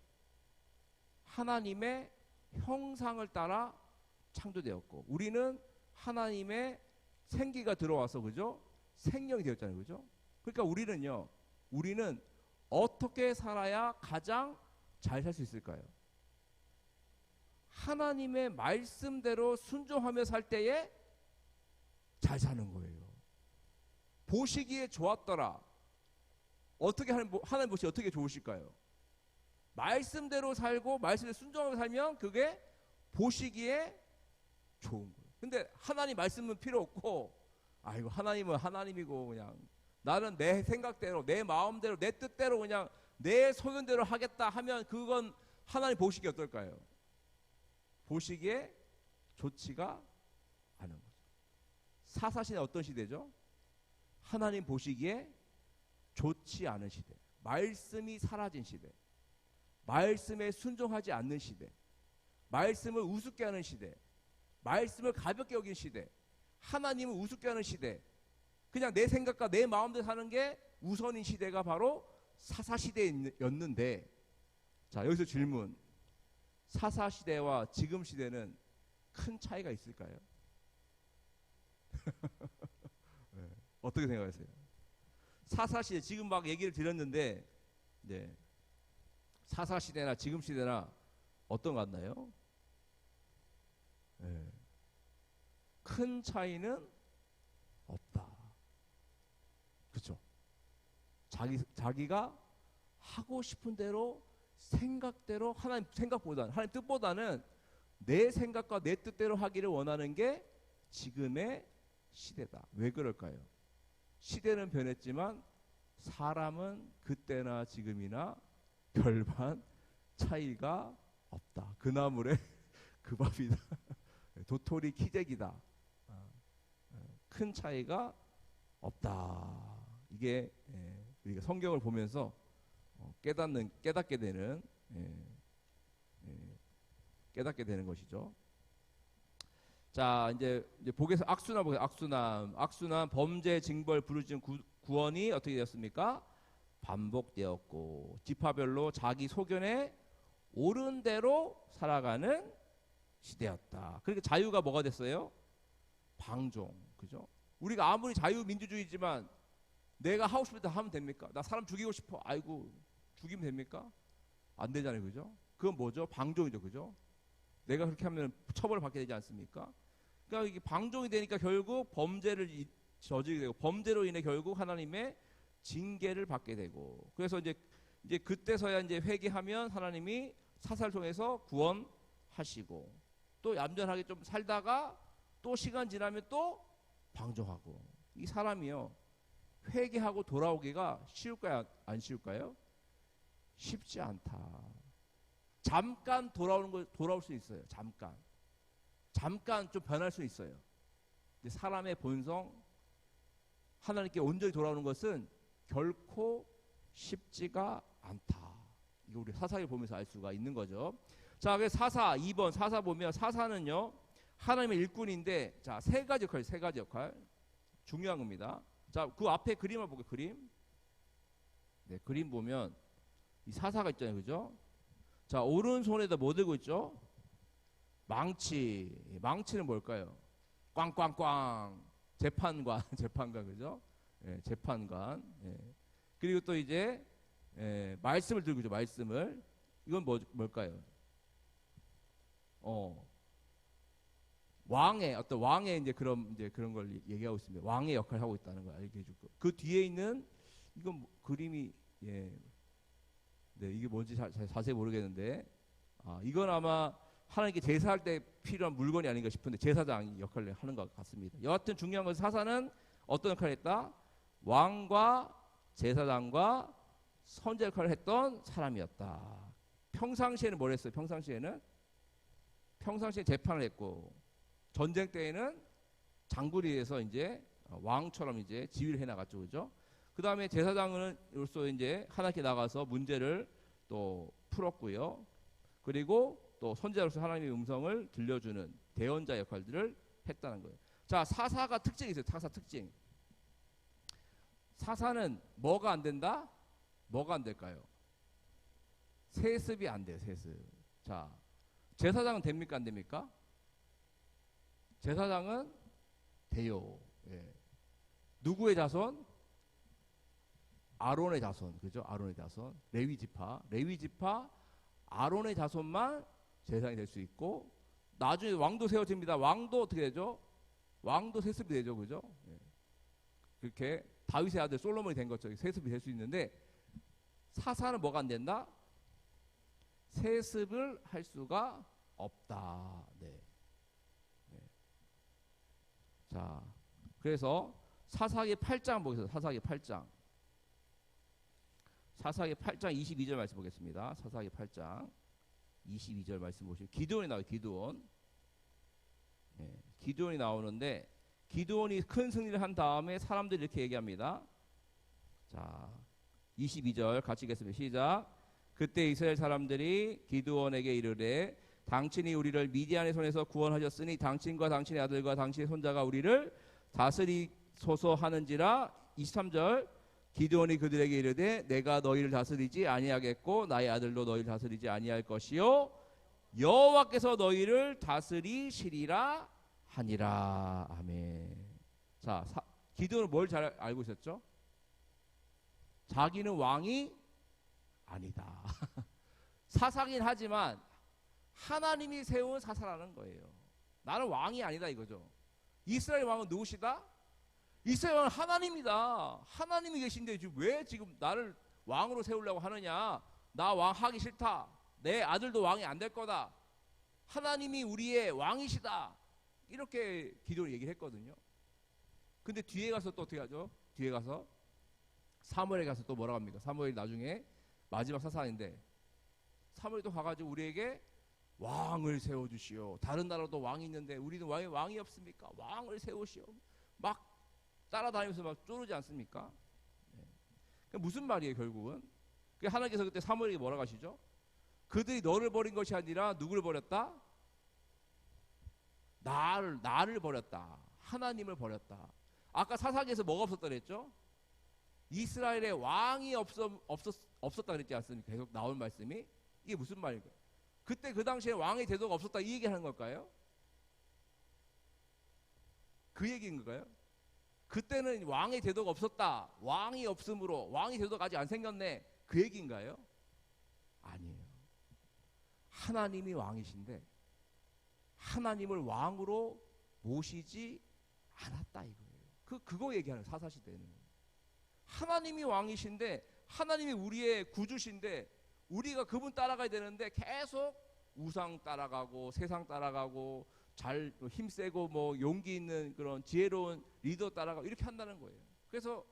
하나님의 형상을 따라 창조되었고, 우리는 하나님의 생기가 들어와서, 그죠? 생명이 되었잖아요. 그죠? 그러니까 우리는 어떻게 살아야 가장 잘 살 수 있을까요? 하나님의 말씀대로 순종하며 살 때에 잘 사는 거예요. 보시기에 좋았더라. 어떻게 하나님 보시기에 어떻게 좋으실까요? 말씀대로 살고 말씀에 순종하며 살면 그게 보시기에 좋은 거예요. 근데 하나님 말씀은 필요 없고, 아이고 하나님은 하나님이고 그냥 나는 내 생각대로, 내 마음대로, 내 뜻대로 그냥 내 소견대로 하겠다 하면 그건 하나님 보시기에 어떨까요? 보시기에 좋지가 않은 거죠. 사사시대 어떤 시대죠? 하나님 보시기에 좋지 않은 시대. 말씀이 사라진 시대. 말씀에 순종하지 않는 시대, 말씀을 우습게 하는 시대, 말씀을 가볍게 여긴 시대, 하나님을 우습게 하는 시대, 그냥 내 생각과 내 마음대로 사는 게 우선인 시대가 바로 사사시대였는데, 자, 여기서 질문. 사사시대와 지금 시대는 큰 차이가 있을까요? 네. 어떻게 생각하세요? 사사시대, 지금 막 얘기를 드렸는데, 네. 사사시대나 지금 시대나 어떤 것 같나요? 네. 큰 차이는 없다. 그렇죠? 자기가 하고 싶은 대로 생각대로, 하나님 생각보다는, 하나님 뜻보다는 내 생각과 내 뜻대로 하기를 원하는 게 지금의 시대다. 왜 그럴까요? 시대는 변했지만 사람은 그때나 지금이나 별반 차이가 없다. 그 나물에 그 밥이다. 도토리 키재기다. 큰 차이가 없다. 이게 우리가 성경을 보면서 깨닫게 되는 깨닫게 되는 것이죠. 자, 이제 복에서 악순환 보세요. 악순환 범죄, 징벌, 부르짖음, 구원이 어떻게 되었습니까? 반복되었고 지파별로 자기 소견에 옳은 대로 살아가는 시대였다. 그러니까 자유가 뭐가 됐어요? 방종. 그죠? 우리가 아무리 자유민주주의지만 내가 하고 싶을 때 하면 됩니까? 나 사람 죽이고 싶어. 아이고, 죽이면 됩니까? 안 되잖아요. 그죠? 그건 뭐죠? 방종이죠. 그죠? 내가 그렇게 하면 처벌을 받게 되지 않습니까? 그러니까 이게 방종이 되니까 결국 범죄를 저지르게 되고, 범죄로 인해 결국 하나님의 징계를 받게 되고, 그래서 이제 그때서야 이제 회개하면 하나님이 사사를 통해서 구원하시고, 또 얌전하게 좀 살다가 또 시간 지나면 또 방종하고. 이 사람이요, 회개하고 돌아오기가 쉬울까요? 안 쉬울까요? 쉽지 않다. 잠깐 돌아올 수 있어요. 잠깐 좀 변할 수 있어요. 근데 사람의 본성, 하나님께 온전히 돌아오는 것은 결코 쉽지가 않다. 이거 우리 사사를 보면서 알 수가 있는 거죠. 자, 그래서 2번 사사 보면, 사사는요 하나님의 일꾼인데, 자, 세 가지 역할 중요한 겁니다. 자, 그 앞에 그림을 보게. 그림 보면 이 사사가 있잖아요. 그죠? 자, 오른손에다 뭐 들고 있죠? 망치는 뭘까요? 꽝꽝꽝. 재판관. 그죠? 예, 재판관. 예. 그리고 또 이제 말씀을 들고 있죠. 말씀을. 이건 뭘까요? 왕의 이제 그런 걸 얘기하고 있습니다. 왕의 역할을 하고 있다는 걸 알게 해주고, 그 뒤에 있는 이건 그림이, 네, 이게 뭔지 자세히 모르겠는데, 이건 아마 하나님께 제사할 때 필요한 물건이 아닌가 싶은데 제사장 역할을 하는 것 같습니다. 여하튼 중요한 것은 사사는 어떤 역할을 했다? 왕과 제사장과 선지 역할을 했던 사람이었다. 평상시에는 뭘 했어요? 평상시에 재판을 했고, 전쟁 때에는 장구리에서 이제 왕처럼 이제 지휘를 해 나갔죠. 그죠? 그 다음에 제사장으로서 이제 하나님께 나가서 문제를 또 풀었고요. 그리고 또 선지자로서 하나님의 음성을 들려주는 대언자 역할들을 했다는 거예요. 자, 사사가 특징이 있어요. 사사 특징. 사사는 뭐가 안 된다? 뭐가 안 될까요? 세습이 안 돼요. 세습. 자, 제사장은 됩니까? 안 됩니까? 제사장은 돼요. 예. 누구의 자손? 아론의 자손. 그죠? 아론의 자손. 레위 지파, 아론의 자손만 제사장이 될 수 있고, 나중에 왕도 세워집니다. 왕도 어떻게 되죠? 왕도 세습이 되죠. 그죠? 예. 그렇게 다윗의 아들 솔로몬이 된 것처럼 세습이 될 수 있는데, 사사는 뭐가 안 된다? 세습을 할 수가 없다. 네. 자, 그래서 사사기 8장 보겠습니다. 사사기 8장 22절 말씀 보겠습니다. 사사기 8장 22절 말씀 보시면 기드온이 나와요. 기드온이 나오는데, 기드온이 큰 승리를 한 다음에 사람들이 이렇게 얘기합니다. 자, 22절 같이 읽겠습니다. 시작. 그때 이스라엘 사람들이 기드온에게 이르되 당신이 우리를 미디안의 손에서 구원하셨으니 당신과 당신의 아들과 당신의 손자가 우리를 다스리소서 하는지라. 23절 기드온이 그들에게 이르되 내가 너희를 다스리지 아니하겠고 나의 아들도 너희를 다스리지 아니할 것이요 여호와께서 너희를 다스리시리라 하니라. 아멘. 자, 기드온은 뭘 잘 알고 있었죠? 자기는 왕이 아니다. 사사긴 하지만 하나님이 세운 사사라는 거예요. 나는 왕이 아니다 이거죠. 이스라엘 왕은 누구시다? 이스라엘 왕은 하나님이다. 하나님이 계신데 왜 지금 나를 왕으로 세우려고 하느냐? 나 왕 하기 싫다. 내 아들도 왕이 안 될 거다. 하나님이 우리의 왕이시다. 이렇게 기도를 얘기를 했거든요. 근데 뒤에 가서 또 어떻게 하죠? 뒤에 가서 사무엘에 가서 또 뭐라고 합니까? 사무엘이 나중에 마지막 사사인데 사무엘이 또 가가지고 우리에게 왕을 세워주시오. 다른 나라도 왕이 있는데 우리는 왕이 없습니까? 왕을 세우시오. 막 따라다니면서 막 쪼르지 않습니까? 네. 무슨 말이에요 결국은? 하나님께서 그때 사무엘에게 뭐라고 하시죠? 그들이 너를 버린 것이 아니라 누구를 버렸다? 나를 버렸다. 하나님을 버렸다. 아까 사사기에서 뭐가 없었다 그랬죠? 이스라엘에 왕이 없었다 그랬지 않습니까? 계속 나온 말씀이. 이게 무슨 말일까요? 그때 그 당시에 왕의 제도가 없었다 이 얘기하는 걸까요? 그 얘기인 걸까요? 그때는 왕의 제도가 없었다. 왕이 없으므로 왕의 제도가 아직 안 생겼네. 그 얘기인가요? 아니에요. 하나님이 왕이신데 하나님을 왕으로 모시지 않았다 이거예요. 그거 얘기하는 사사시대는. 하나님이 왕이신데 하나님이 우리의 구주신데 우리가 그분 따라가야 되는데 계속 우상 따라가고 세상 따라가고 잘 힘세고 뭐 용기 있는 그런 지혜로운 리더 따라가고 이렇게 한다는 거예요. 그래서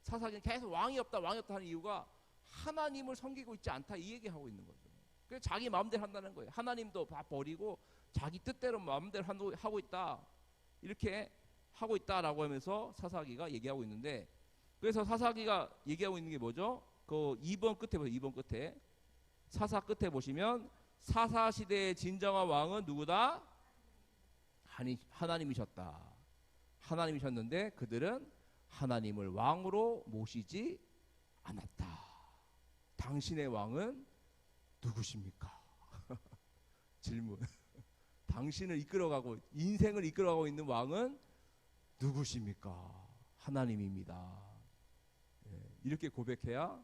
사사기는 계속 왕이 없다 하는 이유가 하나님을 섬기고 있지 않다 이 얘기하고 있는 거죠. 그래서 자기 마음대로 한다는 거예요. 하나님도 다 버리고 자기 뜻대로 마음대로 하고 있다 이렇게 하고 있다라고 하면서 사사기가 얘기하고 있는데, 그래서 사사기가 얘기하고 있는 게 뭐죠? 그 2번 끝에 보세요. 2번 끝에 사사 끝에 보시면 사사 시대의 진정한 왕은 누구다? 하나님이셨다. 하나님이셨는데 그들은 하나님을 왕으로 모시지 않았다. 당신의 왕은 누구십니까? 질문. 당신을 이끌어가고 인생을 이끌어가고 있는 왕은 누구십니까? 하나님입니다. 이렇게 고백해야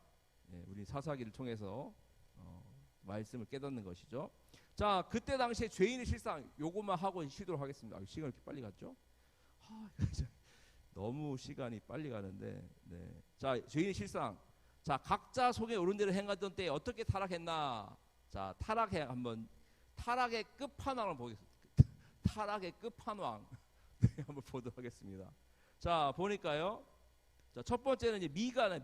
우리 사사기를 통해서 말씀을 깨닫는 것이죠. 자, 그때 당시에 죄인의 실상 요것만 하고 쉬도록 하겠습니다. 시간이 이렇게 빨리 갔죠? 너무 시간이 빨리 가는데. 네. 자, 죄인의 실상. 자, 각자 속에 옳은 대로 행하던 때에 어떻게 타락했나? 자, 타락의 끝판왕을 보겠습니다. 타락의 끝판왕. 네, 한번 보도록 하겠습니다. 자, 보니까요. 자, 첫 번째는 이제 미가가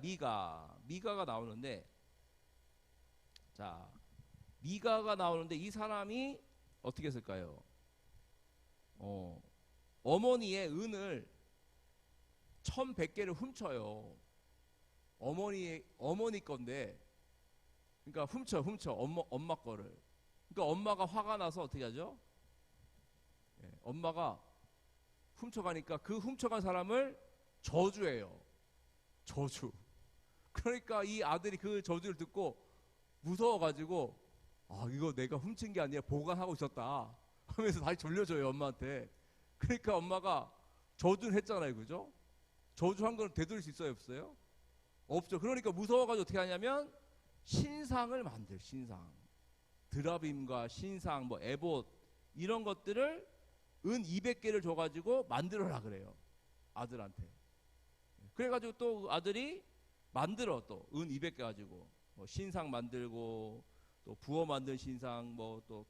나오는데, 자, 미가가 나오는데 이 사람이 어떻게 했을까요? 어머니의 은을 1100개를 훔쳐요. 어머니 건데, 그러니까 훔쳐 엄마 거를. 그러니까 엄마가 화가 나서 어떻게 하죠? 엄마가 훔쳐가니까 그 훔쳐간 사람을 저주해요. 저주. 그러니까 이 아들이 그 저주를 듣고 무서워가지고 이거 내가 훔친 게 아니라 보관하고 있었다 하면서 다시 돌려줘요 엄마한테. 그러니까 엄마가 저주를 했잖아요, 그죠? 저주한 건 되돌릴 수 있어요, 없어요? 없죠. 그러니까 무서워가지고 어떻게 하냐면 신상을 만들. 신상, 드라빔과 신상, 뭐 에봇 이런 것들을 은 200개를 줘가지고 만들어라 그래요, 아들한테. 그래가지고 또 아들이 만들어, 또 은 200개 가지고 뭐 신상 만들고 또 부어 만든 신상 뭐 또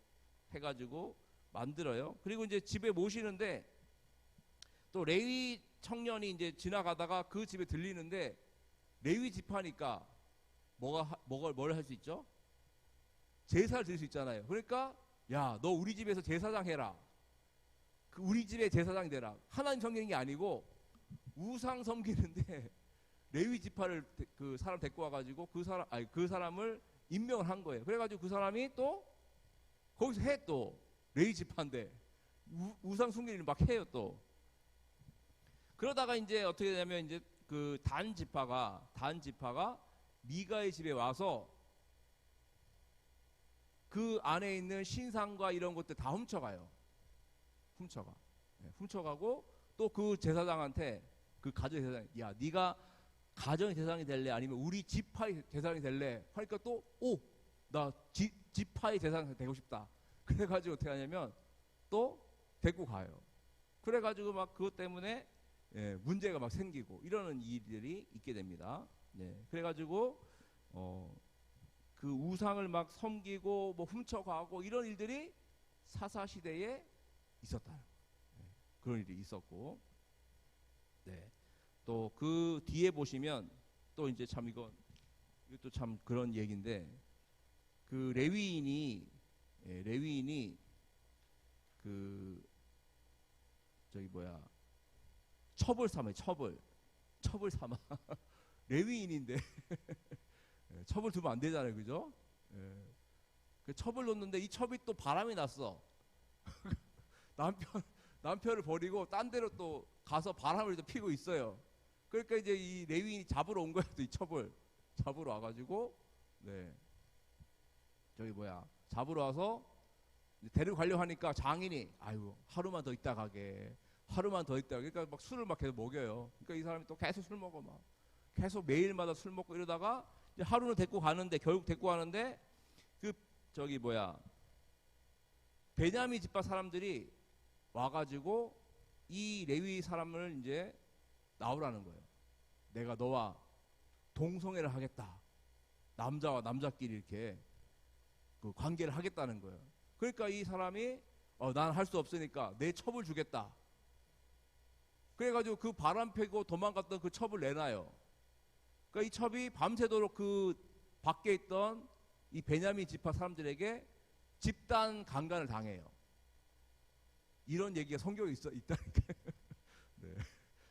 해가지고 만들어요. 그리고 이제 집에 모시는데 또 레위 청년이 이제 지나가다가 그 집에 들리는데 레위 지파니까 뭘 할 수 있죠? 제사를 드릴 수 있잖아요. 그러니까 야, 너 우리 집에서 제사장 해라. 그 우리 집에 제사장 되라. 하나님 섬기는 게 아니고 우상 섬기는데 레위 지파를 그 사람 데리고 와가지고 그 사람을 임명을 한 거예요. 그래가지고 그 사람이 또 거기서 해 또 레위 지파인데 우상 숭배를 막 해요 또. 그러다가 이제 어떻게 되냐면 이제 그 단 지파가 미가의 집에 와서 그 안에 있는 신상과 이런 것들 다 훔쳐가요. 훔쳐가고 또 그 제사장한테 그 가정 제사장, 야 네가 가정의 대상이 될래 아니면 우리 지파의 대상이 될래 하니까 또 나 지파의 대상이 되고 싶다. 그래가지고 어떻게 하냐면 또 데리고 가요. 그래가지고 막 그것 때문에 문제가 막 생기고 이러는 일들이 있게 됩니다. 그래가지고 그 우상을 막 섬기고 뭐 훔쳐가고 이런 일들이 사사 시대에 있었다. 그런 일이 있었고, 또 그 뒤에 보시면 또 이제 참 이것도 참 그런 얘기인데 그 레위인이 그 저기 뭐야 첩을 삼아요. 첩을 삼아. 레위인인데 첩을 두면 안 되잖아요, 그죠? 그 첩을 놓는데 이 첩이 또 바람이 났어. 남편을 버리고 딴 데로 또 가서 바람을 또 피고 있어요. 그러니까 이제 이 레위인이 잡으러 온 거야, 또 이 첩을 잡으러 와가지고 저기 뭐야 잡으러 와서 데려가려 하니까 장인이 아유 하루만 더 있다 가게. 그러니까 막 술을 막 계속 먹여요. 그러니까 이 사람이 또 계속 술 먹어 막 계속 매일마다 술 먹고 이러다가 이제 하루는 결국 데리고 가는데 그 저기 뭐야 베냐민 집파 사람들이 와가지고 이 레위 사람을 이제 나오라는 거예요. 내가 너와 동성애를 하겠다. 남자와 남자끼리 이렇게 그 관계를 하겠다는 거예요. 그러니까 이 사람이 난 할 수 없으니까 내 첩을 주겠다. 그래가지고 그 바람 펴고 도망갔던 그 첩을 내놔요. 그러니까 이 첩이 밤새도록 그 밖에 있던 이 베냐민 지파 사람들에게 집단 강간을 당해요. 이런 얘기가 성경에 있다니까.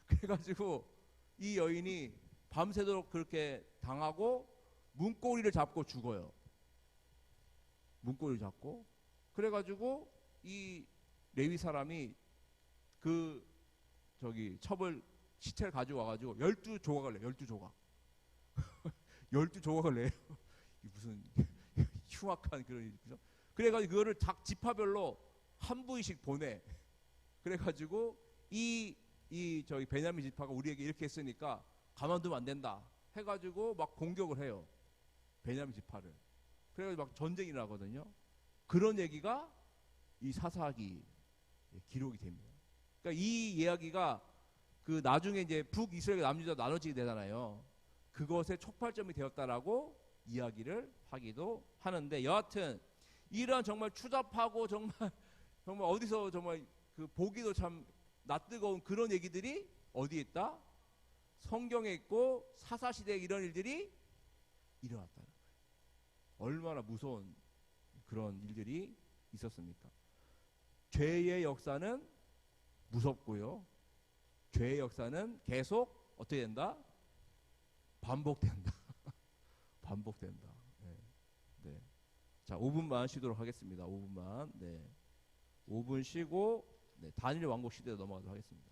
그래가지고 이 여인이 밤새도록 그렇게 당하고 문고리를 잡고 죽어요. 문고리를 잡고. 그래가지고 이 레위 사람이 그 저기 시체를 가지고 와가지고 12조각을 내요. 12조각. 12조각을 내요. 무슨 흉악한 그런 일이죠. 그래가지고 그거를 각 지파별로 한 부위씩 보내. 그래가지고 이 저기 베냐민 지파가 우리에게 이렇게 했으니까 가만두면 안 된다. 해가지고 막 공격을 해요. 베냐민 지파를. 그래가지고 막 전쟁이 나거든요. 그런 얘기가 이 사사기 기록이 됩니다. 그러니까 이 이야기가 그 나중에 이제 북이스라엘 남유다 나눠지게 되잖아요. 그것의 촉발점이 되었다라고 이야기를 하기도 하는데 여하튼 이런 정말 추잡하고 정말 어디서 정말 그 보기도 참 낯뜨거운 그런 얘기들이 어디에 있다? 성경에 있고 사사시대에 이런 일들이 일어났다는 거예요. 얼마나 무서운 그런 일들이 있었습니까? 죄의 역사는 무섭고요. 죄의 역사는 계속 어떻게 된다? 반복된다. 반복된다. 네. 자, 5분만 쉬도록 하겠습니다. 5분만. 5분 쉬고 다니엘 왕국 시대로 넘어가도록 하겠습니다.